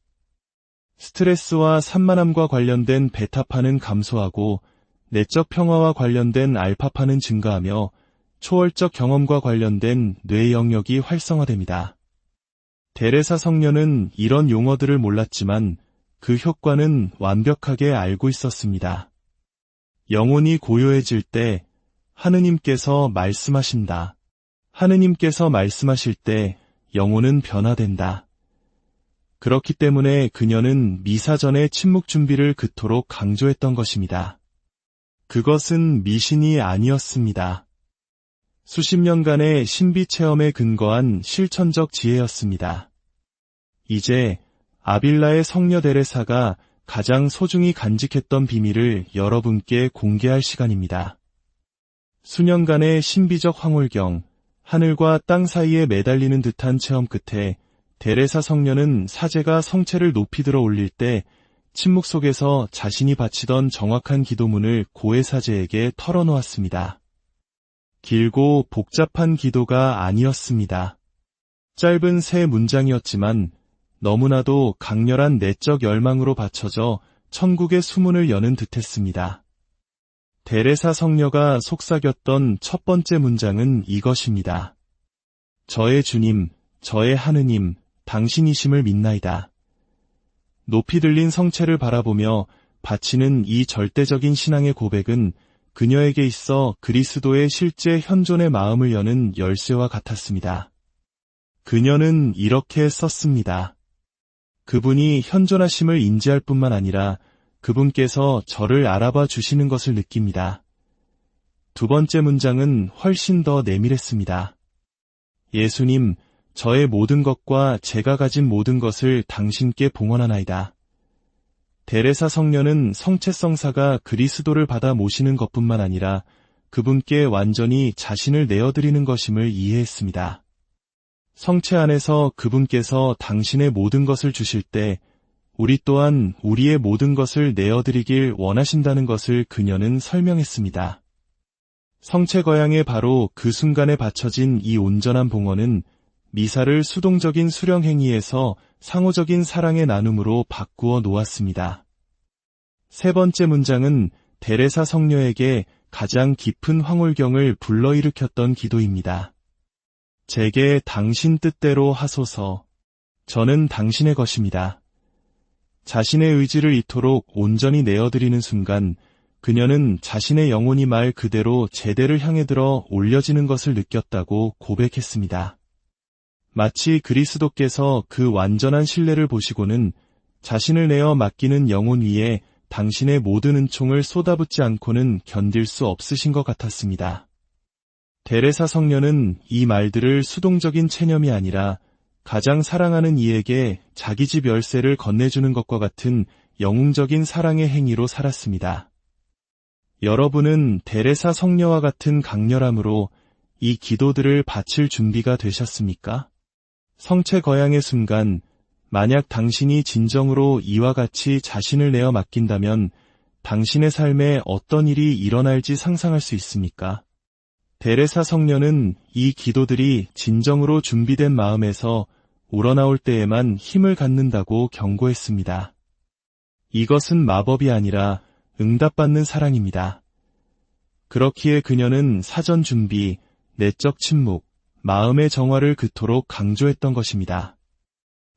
스트레스와 산만함과 관련된 베타파는 감소하고 내적 평화와 관련된 알파파는 증가하며 초월적 경험과 관련된 뇌 영역이 활성화됩니다. 데레사 성녀는 이런 용어들을 몰랐지만 그 효과는 완벽하게 알고 있었습니다. 영혼이 고요해질 때 하느님께서 말씀하신다. 하느님께서 말씀하실 때 영혼은 변화된다. 그렇기 때문에 그녀는 미사 전의 침묵 준비를 그토록 강조했던 것입니다. 그것은 미신이 아니었습니다. 수십 년간의 신비 체험에 근거한 실천적 지혜였습니다. 이제 아빌라의 성녀 데레사가 가장 소중히 간직했던 비밀을 여러분께 공개할 시간입니다. 수년간의 신비적 황홀경, 하늘과 땅 사이에 매달리는 듯한 체험 끝에 데레사 성녀는 사제가 성체를 높이 들어 올릴 때 침묵 속에서 자신이 바치던 정확한 기도문을 고해 사제에게 털어놓았습니다. 길고 복잡한 기도가 아니었습니다. 짧은 세 문장이었지만 너무나도 강렬한 내적 열망으로 받쳐져 천국의 수문을 여는 듯했습니다. 데레사 성녀가 속삭였던 첫 번째 문장은 이것입니다. 저의 주님, 저의 하느님, 당신이심을 믿나이다. 높이 들린 성체를 바라보며 바치는 이 절대적인 신앙의 고백은 그녀에게 있어 그리스도의 실제 현존의 마음을 여는 열쇠와 같았습니다. 그녀는 이렇게 썼습니다. 그분이 현존하심을 인지할 뿐만 아니라 그분께서 저를 알아봐 주시는 것을 느낍니다. 두 번째 문장은 훨씬 더 내밀했습니다. 예수님, 저의 모든 것과 제가 가진 모든 것을 당신께 봉헌하나이다. 데레사 성녀는 성체성사가 그리스도를 받아 모시는 것뿐만 아니라 그분께 완전히 자신을 내어드리는 것임을 이해했습니다. 성체 안에서 그분께서 당신의 모든 것을 주실 때 우리 또한 우리의 모든 것을 내어드리길 원하신다는 것을 그녀는 설명했습니다. 성체 거양에 바로 그 순간에 바쳐진 이 온전한 봉헌은 미사를 수동적인 수령 행위에서 상호적인 사랑의 나눔으로 바꾸어 놓았습니다. 세 번째 문장은 데레사 성녀에게 가장 깊은 황홀경을 불러일으켰던 기도입니다. 제게 당신 뜻대로 하소서. 저는 당신의 것입니다. 자신의 의지를 이토록 온전히 내어드리는 순간 그녀는 자신의 영혼이 말 그대로 제대를 향해 들어 올려지는 것을 느꼈다고 고백했습니다. 마치 그리스도께서 그 완전한 신뢰를 보시고는 자신을 내어 맡기는 영혼 위에 당신의 모든 은총을 쏟아붓지 않고는 견딜 수 없으신 것 같았습니다. 데레사 성녀는 이 말들을 수동적인 체념이 아니라 가장 사랑하는 이에게 자기 집 열쇠를 건네주는 것과 같은 영웅적인 사랑의 행위로 살았습니다. 여러분은 데레사 성녀와 같은 강렬함으로 이 기도들을 바칠 준비가 되셨습니까? 성체 거양의 순간, 만약 당신이 진정으로 이와 같이 자신을 내어 맡긴다면 당신의 삶에 어떤 일이 일어날지 상상할 수 있습니까? 데레사 성녀는 이 기도들이 진정으로 준비된 마음에서 우러나올 때에만 힘을 갖는다고 경고했습니다. 이것은 마법이 아니라 응답받는 사랑입니다. 그렇기에 그녀는 사전 준비, 내적 침묵, 마음의 정화를 그토록 강조했던 것입니다.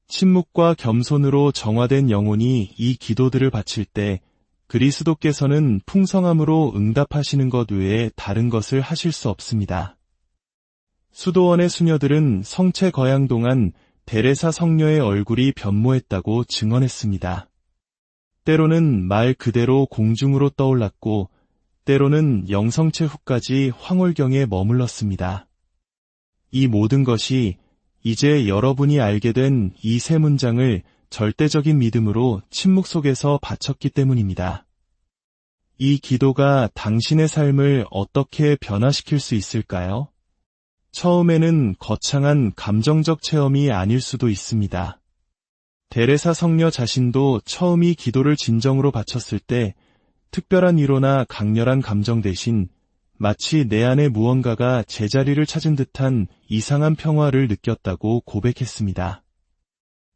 침묵과 겸손으로 정화된 영혼이 이 기도들을 바칠 때 그리스도께서는 풍성함으로 응답하시는 것 외에 다른 것을 하실 수 없습니다. 수도원의 수녀들은 성체 거양 동안 데레사 성녀의 얼굴이 변모했다고 증언했습니다. 때로는 말 그대로 공중으로 떠올랐고 때로는 영성체 후까지 황홀경에 머물렀습니다. 이 모든 것이 이제 여러분이 알게 된 이 세 문장을 절대적인 믿음으로 침묵 속에서 바쳤기 때문입니다. 이 기도가 당신의 삶을 어떻게 변화시킬 수 있을까요? 처음에는 거창한 감정적 체험이 아닐 수도 있습니다. 데레사 성녀 자신도 처음 이 기도를 진정으로 바쳤을 때 특별한 위로나 강렬한 감정 대신 마치 내 안에 무언가가 제자리를 찾은 듯한 이상한 평화를 느꼈다고 고백했습니다.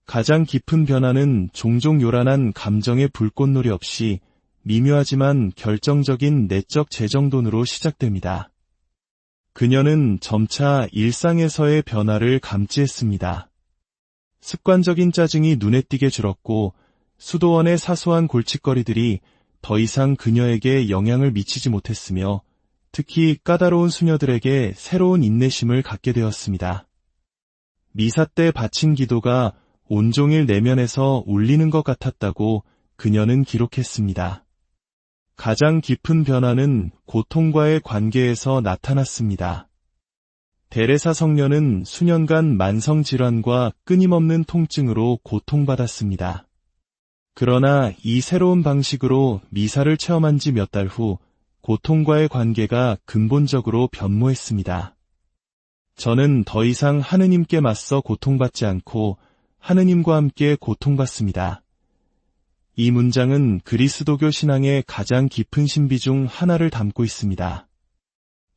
가장 깊은 변화는 종종 요란한 감정의 불꽃놀이 없이 미묘하지만 결정적인 내적 재정돈으로 시작됩니다. 그녀는 점차 일상에서의 변화를 감지했습니다. 습관적인 짜증이 눈에 띄게 줄었고 수도원의 사소한 골칫거리들이 더 이상 그녀에게 영향을 미치지 못했으며 특히 까다로운 수녀들에게 새로운 인내심을 갖게 되었습니다. 미사 때 바친 기도가 온종일 내면에서 울리는 것 같았다고 그녀는 기록했습니다. 가장 깊은 변화는 고통과의 관계에서 나타났습니다. 데레사 성녀는 수년간 만성질환과 끊임없는 통증으로 고통받았습니다. 그러나 이 새로운 방식으로 미사를 체험한 지 몇 달 후 고통과의 관계가 근본적으로 변모했습니다. 저는 더 이상 하느님께 맞서 고통받지 않고 하느님과 함께 고통받습니다. 이 문장은 그리스도교 신앙의 가장 깊은 신비 중 하나를 담고 있습니다.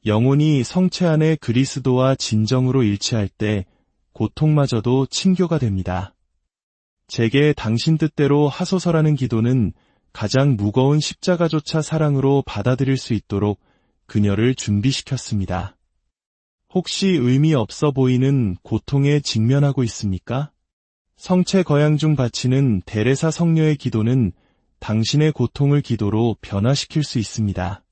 영혼이 성체 안에 그리스도와 진정으로 일치할 때 고통마저도 친교가 됩니다. 제게 당신 뜻대로 하소서라는 기도는 가장 무거운 십자가조차 사랑으로 받아들일 수 있도록 그녀를 준비시켰습니다. 혹시 의미 없어 보이는 고통에 직면하고 있습니까? 성체 거양 중 바치는 데레사 성녀의 기도는 당신의 고통을 기도로 변화시킬 수 있습니다.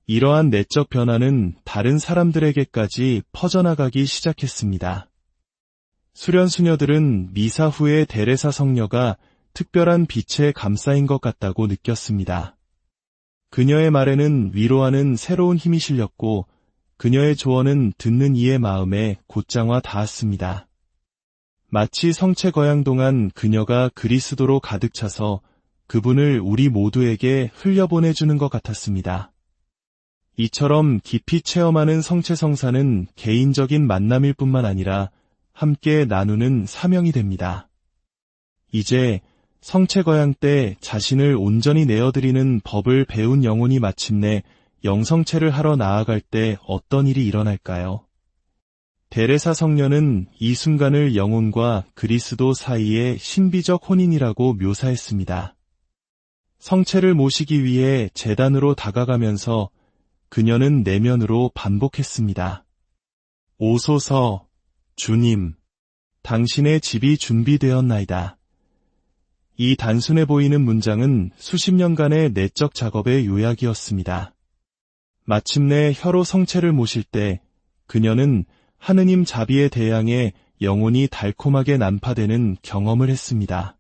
이러한 내적 변화는 다른 사람들에게까지 퍼져나가기 시작했습니다. 수련 수녀들은 미사 후에 데레사 성녀가 특별한 빛에 감싸인 것 같다고 느꼈습니다. 그녀의 말에는 위로하는 새로운 힘이 실렸고 그녀의 조언은 듣는 이의 마음에 곧장와 닿았습니다. 마치 성체 거양 동안 그녀가 그리스도로 가득 차서 그분을 우리 모두에게 흘려보내주는 것 같았습니다. 이처럼 깊이 체험하는 성체 성사는 개인적인 만남일 뿐만 아니라 함께 나누는 사명이 됩니다. 이제 성체 거양 때 자신을 온전히 내어드리는 법을 배운 영혼이 마침내 영성체를 하러 나아갈 때 어떤 일이 일어날까요? 데레사 성녀는 이 순간을 영혼과 그리스도 사이의 신비적 혼인이라고 묘사했습니다. 성체를 모시기 위해 제단으로 다가가면서 그녀는 내면으로 반복했습니다. 오소서, 주님, 당신의 집이 준비되었나이다. 이 단순해 보이는 문장은 수십 년간의 내적 작업의 요약이었습니다. 마침내 혀로 성체를 모실 때 그녀는 하느님 자비에 대항해 영혼이 달콤하게 난파되는 경험을 했습니다.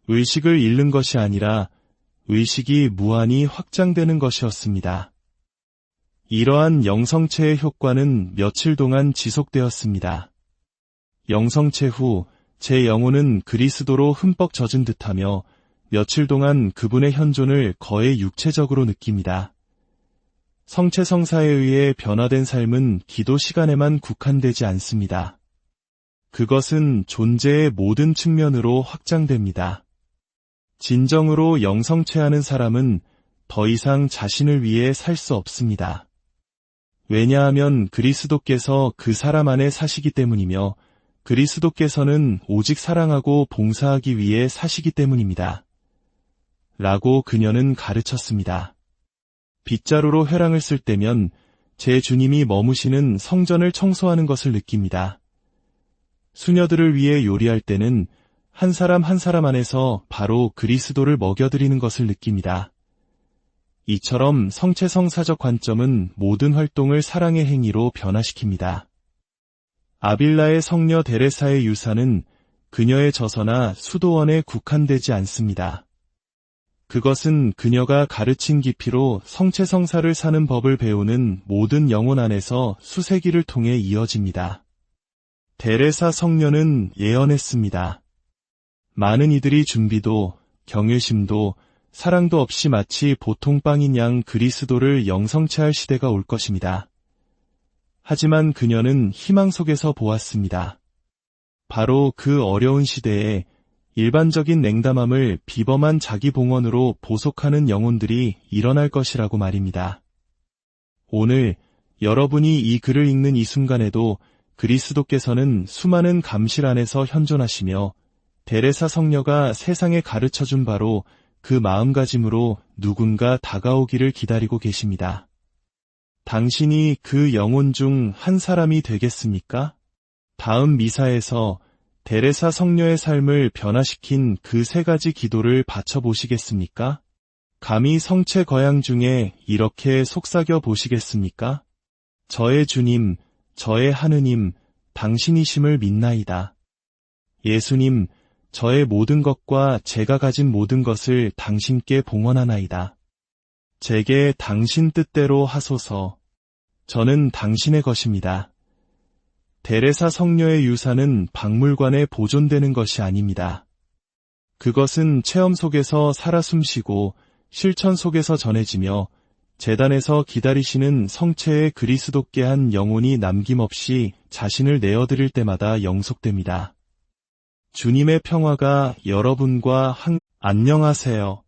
의식을 잃는 것이 아니라 의식이 무한히 확장되는 것이었습니다. 이러한 영성체의 효과는 며칠 동안 지속되었습니다. 영성체 후 제 영혼은 그리스도로 흠뻑 젖은 듯하며 며칠 동안 그분의 현존을 거의 육체적으로 느낍니다. 성체 성사에 의해 변화된 삶은 기도 시간에만 국한되지 않습니다. 그것은 존재의 모든 측면으로 확장됩니다. 진정으로 영성체하는 사람은 더 이상 자신을 위해 살 수 없습니다. 왜냐하면 그리스도께서 그 사람 안에 사시기 때문이며 그리스도께서는 오직 사랑하고 봉사하기 위해 사시기 때문입니다. 라고 그녀는 가르쳤습니다. 빗자루로 회랑을 쓸 때면 제 주님이 머무시는 성전을 청소하는 것을 느낍니다. 수녀들을 위해 요리할 때는 한 사람 한 사람 안에서 바로 그리스도를 먹여드리는 것을 느낍니다. 이처럼 성체 성사적 관점은 모든 활동을 사랑의 행위로 변화시킵니다. 아빌라의 성녀 데레사의 유산은 그녀의 저서나 수도원에 국한되지 않습니다. 그것은 그녀가 가르친 깊이로 성체 성사를 사는 법을 배우는 모든 영혼 안에서 수세기를 통해 이어집니다. 데레사 성녀는 예언했습니다. 많은 이들이 준비도, 경외심도, 사랑도 없이 마치 보통 빵인 양 그리스도를 영성체할 시대가 올 것입니다. 하지만 그녀는 희망 속에서 보았습니다. 바로 그 어려운 시대에 일반적인 냉담함을 비범한 자기 봉헌으로 보속하는 영혼들이 일어날 것이라고 말입니다. 오늘 여러분이 이 글을 읽는 이 순간에도 그리스도께서는 수많은 감실 안에서 현존하시며 데레사 성녀가 세상에 가르쳐준 바로 그 마음가짐으로 누군가 다가오기를 기다리고 계십니다. 당신이 그 영혼 중 한 사람이 되겠습니까? 다음 미사에서 데레사 성녀의 삶을 변화시킨 그 세 가지 기도를 바쳐보시겠습니까? 감히 성체 거양 중에 이렇게 속삭여 보시겠습니까? 저의 주님, 저의 하느님, 당신이심을 믿나이다. 예수님, 저의 모든 것과 제가 가진 모든 것을 당신께 봉헌하나이다. 제게 당신 뜻대로 하소서. 저는 당신의 것입니다. 데레사 성녀의 유산은 박물관에 보존되는 것이 아닙니다. 그것은 체험 속에서 살아 숨쉬고 실천 속에서 전해지며 제단에서 기다리시는 성체의 그리스도께 한 영혼이 남김없이 자신을 내어드릴 때마다 영속됩니다. 주님의 평화가 여러분과 안녕하세요.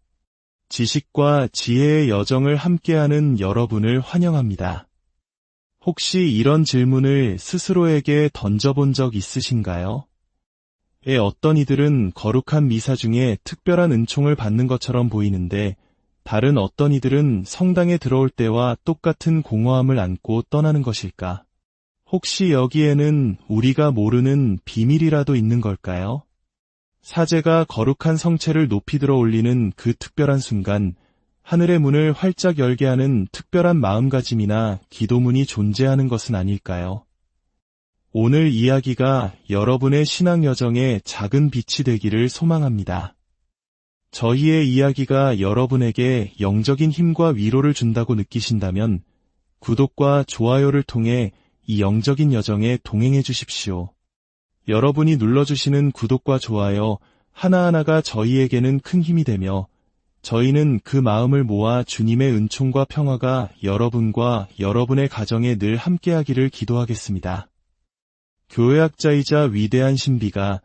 지식과 지혜의 여정을 함께하는 여러분을 환영합니다. 혹시 이런 질문을 스스로에게 던져본 적 있으신가요? 어떤 이들은 거룩한 미사 중에 특별한 은총을 받는 것처럼 보이는데 다른 어떤 이들은 성당에 들어올 때와 똑같은 공허함을 안고 떠나는 것일까? 혹시 여기에는 우리가 모르는 비밀이라도 있는 걸까요? 사제가 거룩한 성체를 높이 들어 올리는 그 특별한 순간 하늘의 문을 활짝 열게 하는 특별한 마음가짐이나 기도문이 존재하는 것은 아닐까요? 오늘 이야기가 여러분의 신앙 여정에 작은 빛이 되기를 소망합니다. 저희의 이야기가 여러분에게 영적인 힘과 위로를 준다고 느끼신다면 구독과 좋아요를 통해 이 영적인 여정에 동행해 주십시오. 여러분이 눌러주시는 구독과 좋아요 하나하나가 저희에게는 큰 힘이 되며 저희는 그 마음을 모아 주님의 은총과 평화가 여러분과 여러분의 가정에 늘 함께하기를 기도하겠습니다. 교회학자이자 위대한 신비가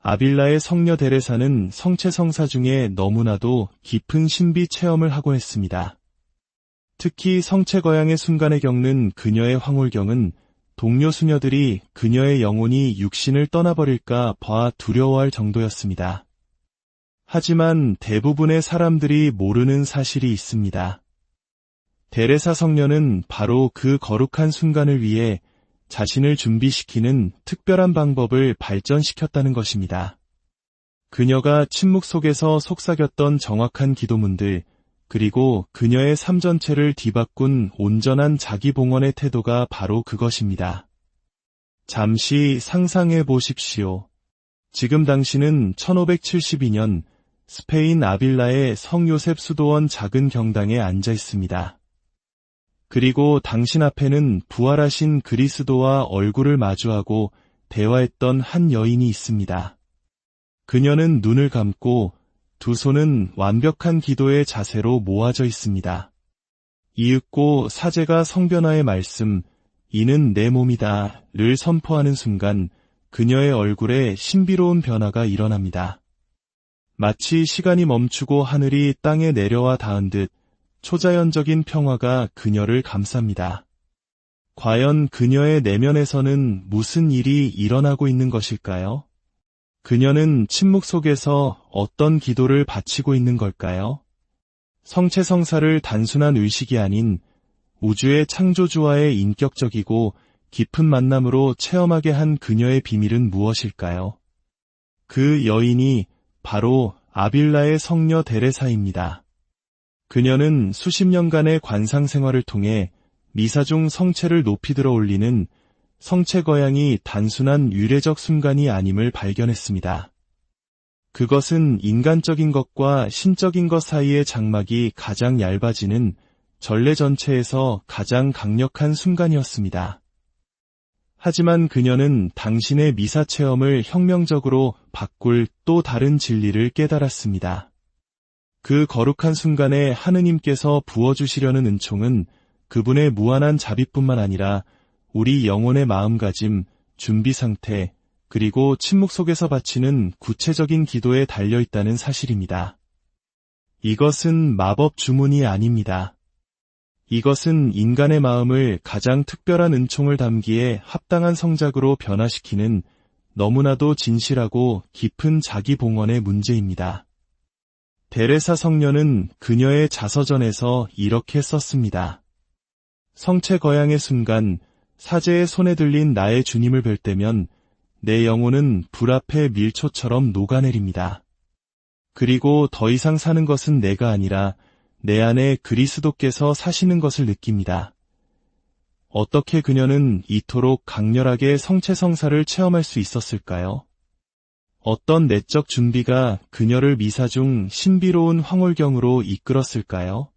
아빌라의 성녀 데레사는 성체성사 중에 너무나도 깊은 신비 체험을 하곤 했습니다. 특히 성체거양의 순간에 겪는 그녀의 황홀경은 동료 수녀들이 그녀의 영혼이 육신을 떠나버릴까 봐 두려워할 정도였습니다. 하지만 대부분의 사람들이 모르는 사실이 있습니다. 데레사 성녀는 바로 그 거룩한 순간을 위해 자신을 준비시키는 특별한 방법을 발전시켰다는 것입니다. 그녀가 침묵 속에서 속삭였던 정확한 기도문들, 그리고 그녀의 삶 전체를 뒤바꾼 온전한 자기봉헌의 태도가 바로 그것입니다. 잠시 상상해 보십시오. 지금 당신은 1572년 스페인 아빌라의 성 요셉 수도원 작은 경당에 앉아 있습니다. 그리고 당신 앞에는 부활하신 그리스도와 얼굴을 마주하고 대화했던 한 여인이 있습니다. 그녀는 눈을 감고 두 손은 완벽한 기도의 자세로 모아져 있습니다. 이윽고 사제가 성변화의 말씀, 이는 내 몸이다를 선포하는 순간 그녀의 얼굴에 신비로운 변화가 일어납니다. 마치 시간이 멈추고 하늘이 땅에 내려와 닿은 듯 초자연적인 평화가 그녀를 감쌉니다. 과연 그녀의 내면에서는 무슨 일이 일어나고 있는 것일까요? 그녀는 침묵 속에서 어떤 기도를 바치고 있는 걸까요? 성체성사를 단순한 의식이 아닌 우주의 창조주와의 인격적이고 깊은 만남으로 체험하게 한 그녀의 비밀은 무엇일까요? 그 여인이 바로 아빌라의 성녀 데레사입니다. 그녀는 수십 년간의 관상 생활을 통해 미사 중 성체를 높이 들어 올리는 성체거양이 단순한 유래적 순간이 아님을 발견했습니다. 그것은 인간적인 것과 신적인 것 사이의 장막이 가장 얇아지는 전례 전체에서 가장 강력한 순간이었습니다. 하지만 그녀는 당신의 미사 체험을 혁명적으로 바꿀 또 다른 진리를 깨달았습니다. 그 거룩한 순간에 하느님께서 부어주시려는 은총은 그분의 무한한 자비뿐만 아니라 우리 영혼의 마음가짐, 준비 상태, 그리고 침묵 속에서 바치는 구체적인 기도에 달려있다는 사실입니다. 이것은 마법 주문이 아닙니다. 이것은 인간의 마음을 가장 특별한 은총을 담기에 합당한 성작으로 변화시키는 너무나도 진실하고 깊은 자기봉헌의 문제입니다. 데레사 성녀는 그녀의 자서전에서 이렇게 썼습니다. 성체거양의 순간 사제의 손에 들린 나의 주님을 뵐 때면 내 영혼은 불 앞에 밀초처럼 녹아내립니다. 그리고 더 이상 사는 것은 내가 아니라 내 안에 그리스도께서 사시는 것을 느낍니다. 어떻게 그녀는 이토록 강렬하게 성체성사를 체험할 수 있었을까요? 어떤 내적 준비가 그녀를 미사 중 신비로운 황홀경으로 이끌었을까요?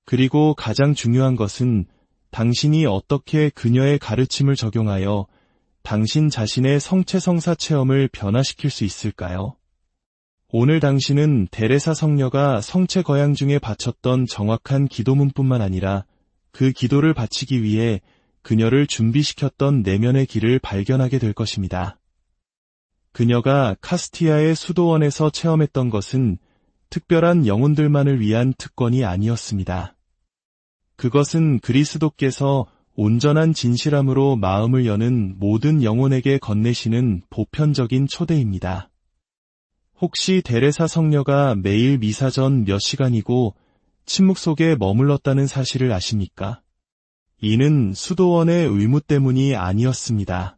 그리고 가장 중요한 것은 당신이 어떻게 그녀의 가르침을 적용하여 당신 자신의 성체성사 체험을 변화시킬 수 있을까요? 오늘 당신은 데레사 성녀가 성체 거양 중에 바쳤던 정확한 기도문뿐만 아니라 그 기도를 바치기 위해 그녀를 준비시켰던 내면의 길을 발견하게 될 것입니다. 그녀가 카스티아의 수도원에서 체험했던 것은 특별한 영혼들만을 위한 특권이 아니었습니다. 그것은 그리스도께서 온전한 진실함으로 마음을 여는 모든 영혼에게 건네시는 보편적인 초대입니다. 혹시 데레사 성녀가 매일 미사 전 몇 시간이고 침묵 속에 머물렀다는 사실을 아십니까? 이는 수도원의 의무 때문이 아니었습니다.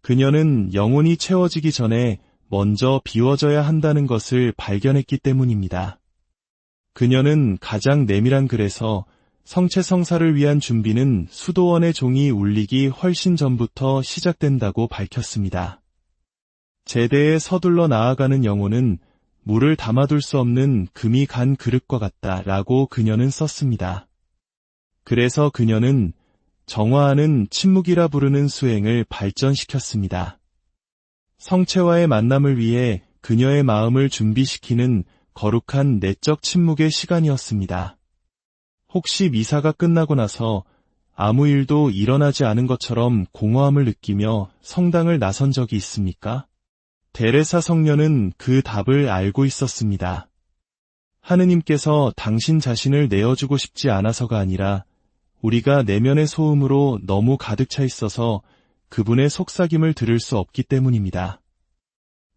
그녀는 영혼이 채워지기 전에 먼저 비워져야 한다는 것을 발견했기 때문입니다. 그녀는 가장 내밀한 글에서 성체 성사를 위한 준비는 수도원의 종이 울리기 훨씬 전부터 시작된다고 밝혔습니다. 제대에 서둘러 나아가는 영혼은 물을 담아둘 수 없는 금이 간 그릇과 같다라고 그녀는 썼습니다. 그래서 그녀는 정화하는 침묵이라 부르는 수행을 발전시켰습니다. 성체와의 만남을 위해 그녀의 마음을 준비시키는 거룩한 내적 침묵의 시간이었습니다. 혹시 미사가 끝나고 나서 아무 일도 일어나지 않은 것처럼 공허함을 느끼며 성당을 나선 적이 있습니까? 데레사 성녀는 그 답을 알고 있었습니다. 하느님께서 당신 자신을 내어주고 싶지 않아서가 아니라 우리가 내면의 소음으로 너무 가득 차 있어서 그분의 속삭임을 들을 수 없기 때문입니다.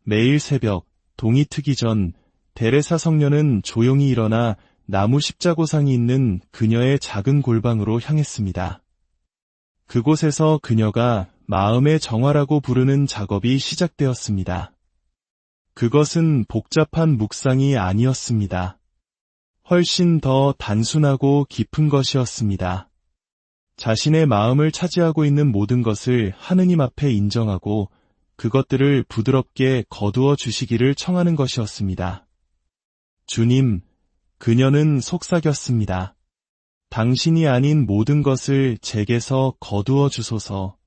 매일 새벽, 동이 트기 전 데레사 성녀는 조용히 일어나 나무 십자고상이 있는 그녀의 작은 골방으로 향했습니다. 그곳에서 그녀가 마음의 정화라고 부르는 작업이 시작되었습니다. 그것은 복잡한 묵상이 아니었습니다. 훨씬 더 단순하고 깊은 것이었습니다. 자신의 마음을 차지하고 있는 모든 것을 하느님 앞에 인정하고 그것들을 부드럽게 거두어 주시기를 청하는 것이었습니다. 주님, 그녀는 속삭였습니다. 당신이 아닌 모든 것을 제게서 거두어 주소서.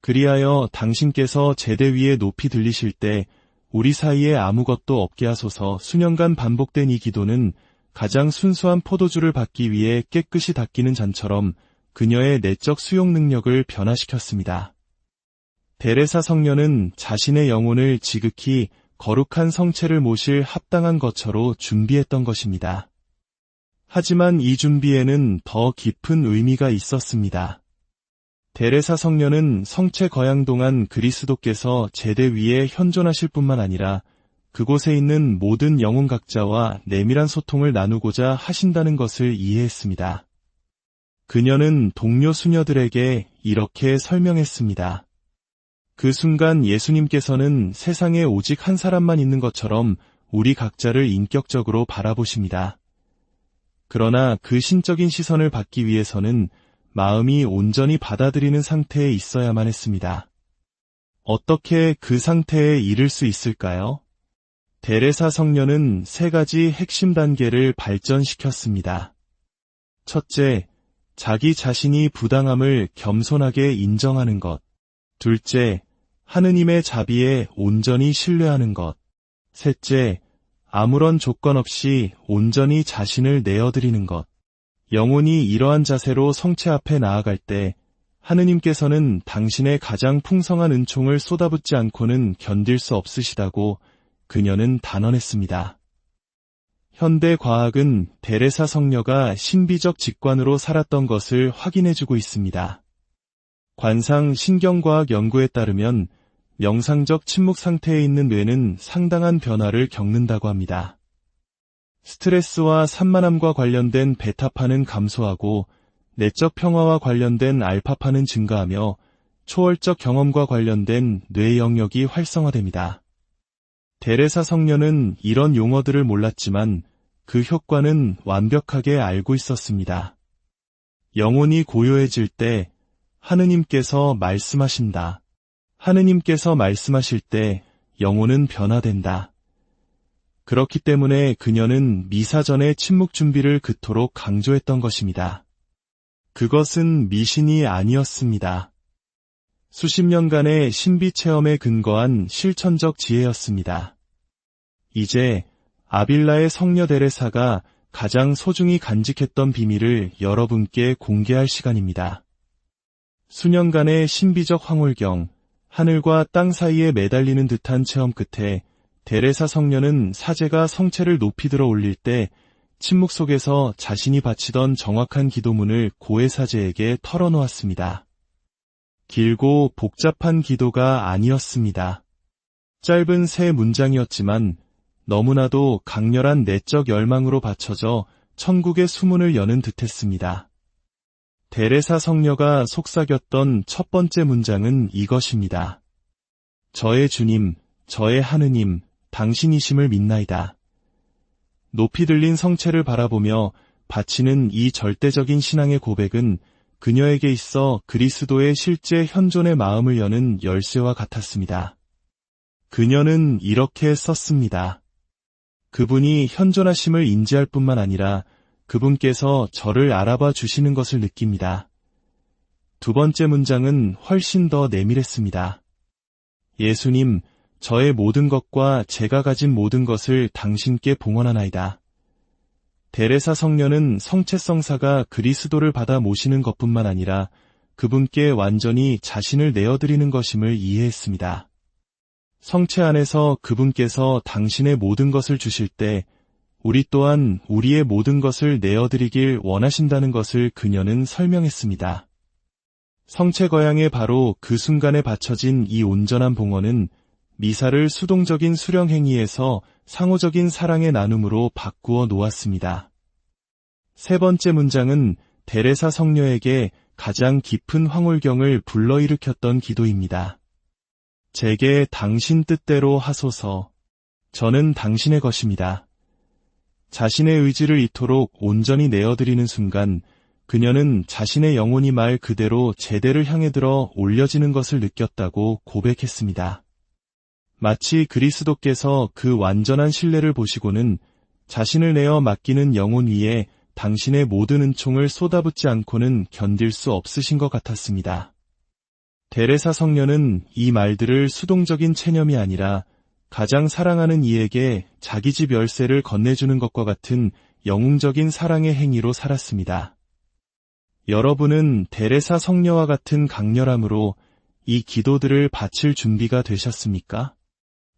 그리하여 당신께서 제대 위에 높이 들리실 때 우리 사이에 아무것도 없게 하소서. 수년간 반복된 이 기도는 가장 순수한 포도주를 받기 위해 깨끗이 닦이는 잔처럼 그녀의 내적 수용 능력을 변화시켰습니다. 데레사 성녀는 자신의 영혼을 지극히 거룩한 성체를 모실 합당한 거처로 준비했던 것입니다. 하지만 이 준비에는 더 깊은 의미가 있었습니다. 데레사 성녀는 성체 거양 동안 그리스도께서 제대 위에 현존하실 뿐만 아니라 그곳에 있는 모든 영혼 각자와 내밀한 소통을 나누고자 하신다는 것을 이해했습니다. 그녀는 동료 수녀들에게 이렇게 설명했습니다. 그 순간 예수님께서는 세상에 오직 한 사람만 있는 것처럼 우리 각자를 인격적으로 바라보십니다. 그러나 그 신적인 시선을 받기 위해서는 마음이 온전히 받아들이는 상태에 있어야만 했습니다. 어떻게 그 상태에 이를 수 있을까요? 데레사 성녀는 3가지 핵심 단계를 발전시켰습니다. 첫째, 자기 자신이 부당함을 겸손하게 인정하는 것. 둘째, 하느님의 자비에 온전히 신뢰하는 것. 셋째, 아무런 조건 없이 온전히 자신을 내어드리는 것. 영혼이 이러한 자세로 성체 앞에 나아갈 때 하느님께서는 당신의 가장 풍성한 은총을 쏟아붓지 않고는 견딜 수 없으시다고 그녀는 단언했습니다. 현대 과학은 데레사 성녀가 신비적 직관으로 살았던 것을 확인해주고 있습니다. 관상 신경과학 연구에 따르면 명상적 침묵 상태에 있는 뇌는 상당한 변화를 겪는다고 합니다. 스트레스와 산만함과 관련된 베타파는 감소하고 내적 평화와 관련된 알파파는 증가하며 초월적 경험과 관련된 뇌 영역이 활성화됩니다. 데레사 성녀는 이런 용어들을 몰랐지만 그 효과는 완벽하게 알고 있었습니다. 영혼이 고요해질 때 하느님께서 말씀하신다. 하느님께서 말씀하실 때 영혼은 변화된다. 그렇기 때문에 그녀는 미사 전의 침묵 준비를 그토록 강조했던 것입니다. 그것은 미신이 아니었습니다. 수십 년간의 신비 체험에 근거한 실천적 지혜였습니다. 이제 아빌라의 성녀 데레사가 가장 소중히 간직했던 비밀을 여러분께 공개할 시간입니다. 수년간의 신비적 황홀경, 하늘과 땅 사이에 매달리는 듯한 체험 끝에 데레사 성녀는 사제가 성체를 높이 들어 올릴 때 침묵 속에서 자신이 바치던 정확한 기도문을 고해 사제에게 털어놓았습니다. 길고 복잡한 기도가 아니었습니다. 짧은 세 문장이었지만 너무나도 강렬한 내적 열망으로 받쳐져 천국의 수문을 여는 듯했습니다. 데레사 성녀가 속삭였던 첫 번째 문장은 이것입니다. 저의 주님, 저의 하느님, 당신이심을 믿나이다. 높이 들린 성체를 바라보며 바치는 이 절대적인 신앙의 고백은 그녀에게 있어 그리스도의 실제 현존의 마음을 여는 열쇠와 같았습니다. 그녀는 이렇게 썼습니다. 그분이 현존하심을 인지할 뿐만 아니라 그분께서 저를 알아봐 주시는 것을 느낍니다. 두 번째 문장은 훨씬 더 내밀했습니다. 예수님, 저의 모든 것과 제가 가진 모든 것을 당신께 봉헌하나이다. 데레사 성녀는 성체성사가 그리스도를 받아 모시는 것뿐만 아니라 그분께 완전히 자신을 내어드리는 것임을 이해했습니다. 성체 안에서 그분께서 당신의 모든 것을 주실 때 우리 또한 우리의 모든 것을 내어드리길 원하신다는 것을 그녀는 설명했습니다. 성체 거양에 바로 그 순간에 바쳐진 이 온전한 봉헌은 미사를 수동적인 수령 행위에서 상호적인 사랑의 나눔으로 바꾸어 놓았습니다. 세 번째 문장은 데레사 성녀에게 가장 깊은 황홀경을 불러일으켰던 기도입니다. 제게 당신 뜻대로 하소서. 저는 당신의 것입니다. 자신의 의지를 이토록 온전히 내어드리는 순간 그녀는 자신의 영혼이 말 그대로 제대를 향해 들어 올려지는 것을 느꼈다고 고백했습니다. 마치 그리스도께서 그 완전한 신뢰를 보시고는 자신을 내어 맡기는 영혼 위에 당신의 모든 은총을 쏟아붓지 않고는 견딜 수 없으신 것 같았습니다. 데레사 성녀는 이 말들을 수동적인 체념이 아니라 가장 사랑하는 이에게 자기 집 열쇠를 건네주는 것과 같은 영웅적인 사랑의 행위로 살았습니다. 여러분은 데레사 성녀와 같은 강렬함으로 이 기도들을 바칠 준비가 되셨습니까?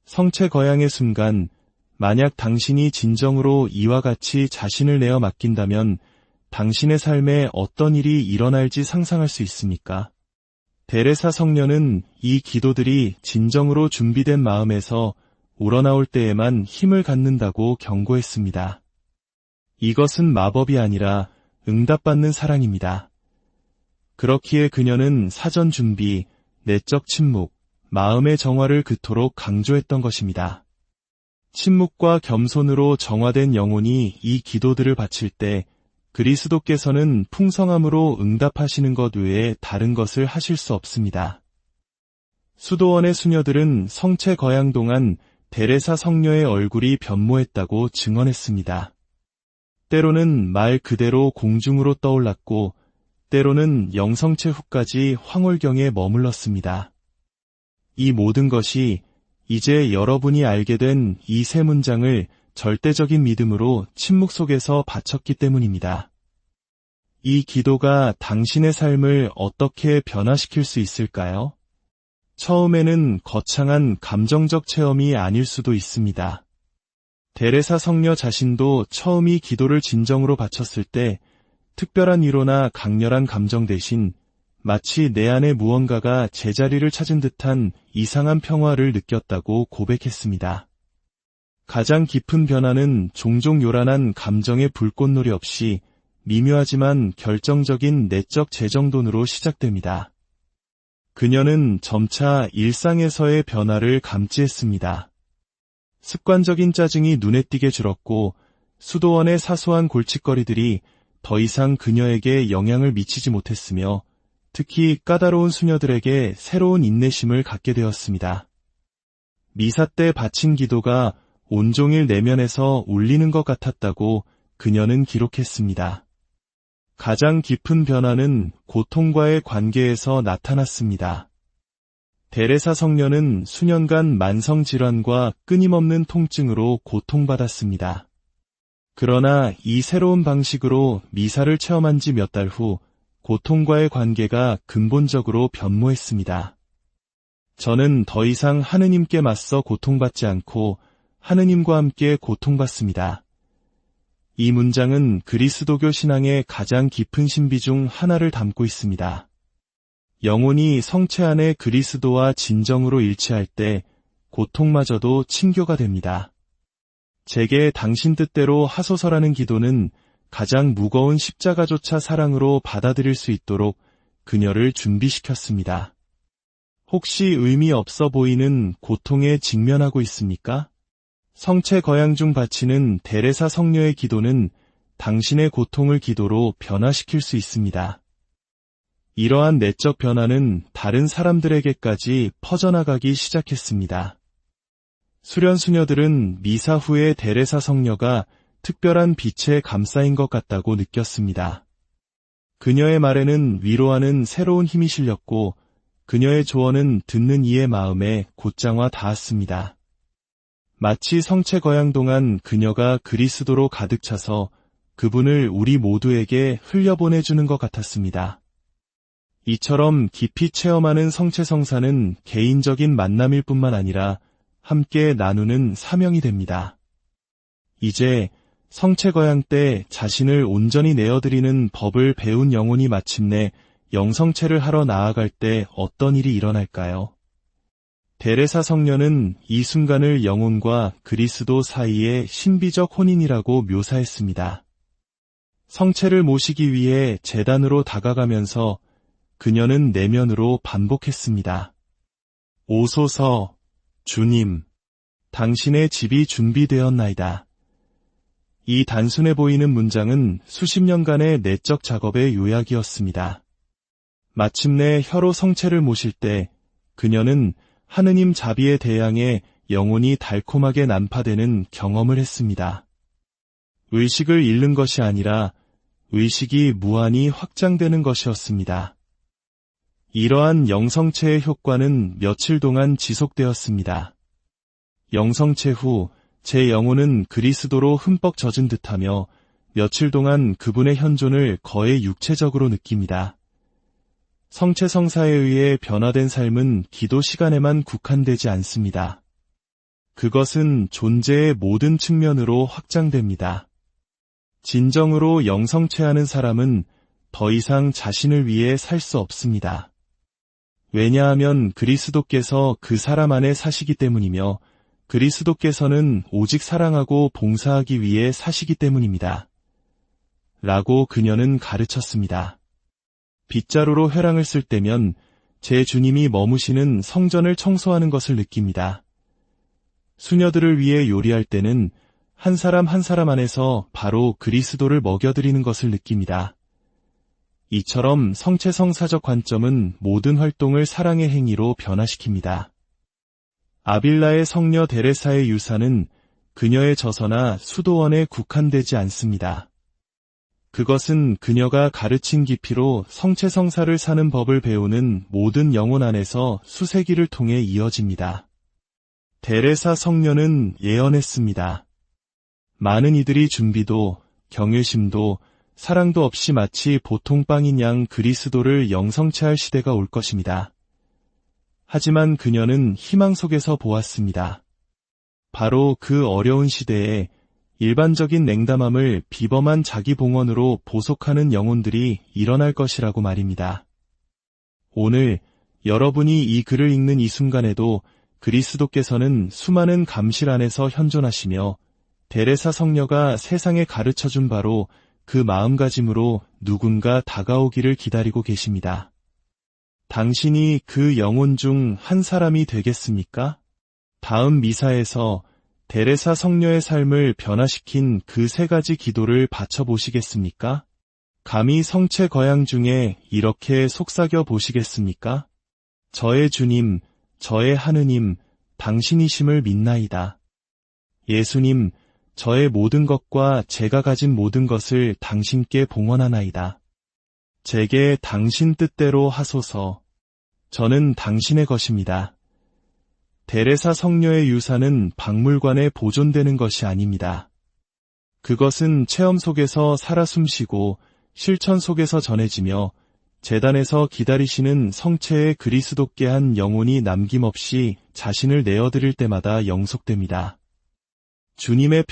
성체 거양의 순간, 만약 당신이 진정으로 이와 같이 자신을 내어 맡긴다면 당신의 삶에 어떤 일이 일어날지 상상할 수 있습니까? 데레사 성녀는 이 기도들이 진정으로 준비된 마음에서 우러나올 때에만 힘을 갖는다고 경고했습니다. 이것은 마법이 아니라 응답받는 사랑입니다. 그렇기에 그녀는 사전 준비, 내적 침묵, 마음의 정화를 그토록 강조했던 것입니다. 침묵과 겸손으로 정화된 영혼이 이 기도들을 바칠 때 그리스도께서는 풍성함으로 응답하시는 것 외에 다른 것을 하실 수 없습니다. 수도원의 수녀들은 성체 거양 동안 데레사 성녀의 얼굴이 변모했다고 증언했습니다. 때로는 말 그대로 공중으로 떠올랐고 때로는 영성체 후까지 황홀경에 머물렀습니다. 이 모든 것이 이제 여러분이 알게 된 이 세 문장을 절대적인 믿음으로 침묵 속에서 바쳤기 때문입니다. 이 기도가 당신의 삶을 어떻게 변화시킬 수 있을까요? 처음에는 거창한 감정적 체험이 아닐 수도 있습니다. 데레사 성녀 자신도 처음 이 기도를 진정으로 바쳤을 때 특별한 위로나 강렬한 감정 대신 마치 내 안에 무언가가 제자리를 찾은 듯한 이상한 평화를 느꼈다고 고백했습니다. 가장 깊은 변화는 종종 요란한 감정의 불꽃놀이 없이 미묘하지만 결정적인 내적 재정돈으로 시작됩니다. 그녀는 점차 일상에서의 변화를 감지했습니다. 습관적인 짜증이 눈에 띄게 줄었고 수도원의 사소한 골칫거리들이 더 이상 그녀에게 영향을 미치지 못했으며 특히 까다로운 수녀들에게 새로운 인내심을 갖게 되었습니다. 미사 때 바친 기도가 온종일 내면에서 울리는 것 같았다고 그녀는 기록했습니다. 가장 깊은 변화는 고통과의 관계에서 나타났습니다. 데레사 성녀는 수년간 만성질환과 끊임없는 통증으로 고통받았습니다. 그러나 이 새로운 방식으로 미사를 체험한 지 몇 달 후 고통과의 관계가 근본적으로 변모했습니다. 저는 더 이상 하느님께 맞서 고통받지 않고 하느님과 함께 고통받습니다. 이 문장은 그리스도교 신앙의 가장 깊은 신비 중 하나를 담고 있습니다. 영혼이 성체 안에 그리스도와 진정으로 일치할 때 고통마저도 친교가 됩니다. 제게 당신 뜻대로 하소서라는 기도는 가장 무거운 십자가조차 사랑으로 받아들일 수 있도록 그녀를 준비시켰습니다. 혹시 의미 없어 보이는 고통에 직면하고 있습니까? 성체 거양 중 바치는 데레사 성녀의 기도는 당신의 고통을 기도로 변화시킬 수 있습니다. 이러한 내적 변화는 다른 사람들에게까지 퍼져나가기 시작했습니다. 수련 수녀들은 미사 후에 데레사 성녀가 특별한 빛에 감싸인 것 같다고 느꼈습니다. 그녀의 말에는 위로하는 새로운 힘이 실렸고 그녀의 조언은 듣는 이의 마음에 곧장와 닿았습니다. 마치 성체 거양 동안 그녀가 그리스도로 가득 차서 그분을 우리 모두에게 흘려보내주는 것 같았습니다. 이처럼 깊이 체험하는 성체 성사는 개인적인 만남일 뿐만 아니라 함께 나누는 사명이 됩니다. 이제 성체 거양 때 자신을 온전히 내어드리는 법을 배운 영혼이 마침내 영성체를 하러 나아갈 때 어떤 일이 일어날까요? 데레사 성녀는 이 순간을 영혼과 그리스도 사이의 신비적 혼인이라고 묘사했습니다. 성체를 모시기 위해 제단으로 다가가면서 그녀는 내면으로 반복했습니다. 오소서, 주님, 당신의 집이 준비되었나이다. 이 단순해 보이는 문장은 수십 년간의 내적 작업의 요약이었습니다. 마침내 혀로 성체를 모실 때 그녀는 하느님 자비의 대양에 영혼이 달콤하게 난파되는 경험을 했습니다. 의식을 잃는 것이 아니라 의식이 무한히 확장되는 것이었습니다. 이러한 영성체의 효과는 며칠 동안 지속되었습니다. 영성체 후 제 영혼은 그리스도로 흠뻑 젖은 듯하며 며칠 동안 그분의 현존을 거의 육체적으로 느낍니다. 성체 성사에 의해 변화된 삶은 기도 시간에만 국한되지 않습니다. 그것은 존재의 모든 측면으로 확장됩니다. 진정으로 영성체하는 사람은 더 이상 자신을 위해 살 수 없습니다. 왜냐하면 그리스도께서 그 사람 안에 사시기 때문이며 그리스도께서는 오직 사랑하고 봉사하기 위해 사시기 때문입니다. 라고 그녀는 가르쳤습니다. 빗자루로 회랑을 쓸 때면 제 주님이 머무시는 성전을 청소하는 것을 느낍니다. 수녀들을 위해 요리할 때는 한 사람 한 사람 안에서 바로 그리스도를 먹여드리는 것을 느낍니다. 이처럼 성체 성사적 관점은 모든 활동을 사랑의 행위로 변화시킵니다. 아빌라의 성녀 데레사의 유산은 그녀의 저서나 수도원에 국한되지 않습니다. 그것은 그녀가 가르친 깊이로 성체 성사를 사는 법을 배우는 모든 영혼 안에서 수세기를 통해 이어집니다. 데레사 성녀는 예언했습니다. 많은 이들이 준비도, 경외심도, 사랑도 없이 마치 보통 빵인 양 그리스도를 영성체할 시대가 올 것입니다. 하지만 그녀는 희망 속에서 보았습니다. 바로 그 어려운 시대에 일반적인 냉담함을 비범한 자기 봉헌으로 보속하는 영혼들이 일어날 것이라고 말입니다. 오늘 여러분이 이 글을 읽는 이 순간에도 그리스도께서는 수많은 감실 안에서 현존하시며 데레사 성녀가 세상에 가르쳐준 바로 그 마음가짐으로 누군가 다가오기를 기다리고 계십니다. 당신이 그 영혼 중 한 사람이 되겠습니까? 다음 미사에서 데레사 성녀의 삶을 변화시킨 그 세 가지 기도를 바쳐보시겠습니까? 감히 성체 거양 중에 이렇게 속삭여 보시겠습니까? 저의 주님, 저의 하느님, 당신이심을 믿나이다. 예수님, 저의 모든 것과 제가 가진 모든 것을 당신께 봉헌하나이다. 제게 당신 뜻대로 하소서. 저는 당신의 것입니다. 데레사 성녀의 유산은 박물관에 보존되는 것이 아닙니다. 그것은 체험 속에서 살아 숨쉬고 실천 속에서 전해지며 제단에서 기다리시는 성체의 그리스도께 한 영혼이 남김없이 자신을 내어드릴 때마다 영속됩니다. 주님의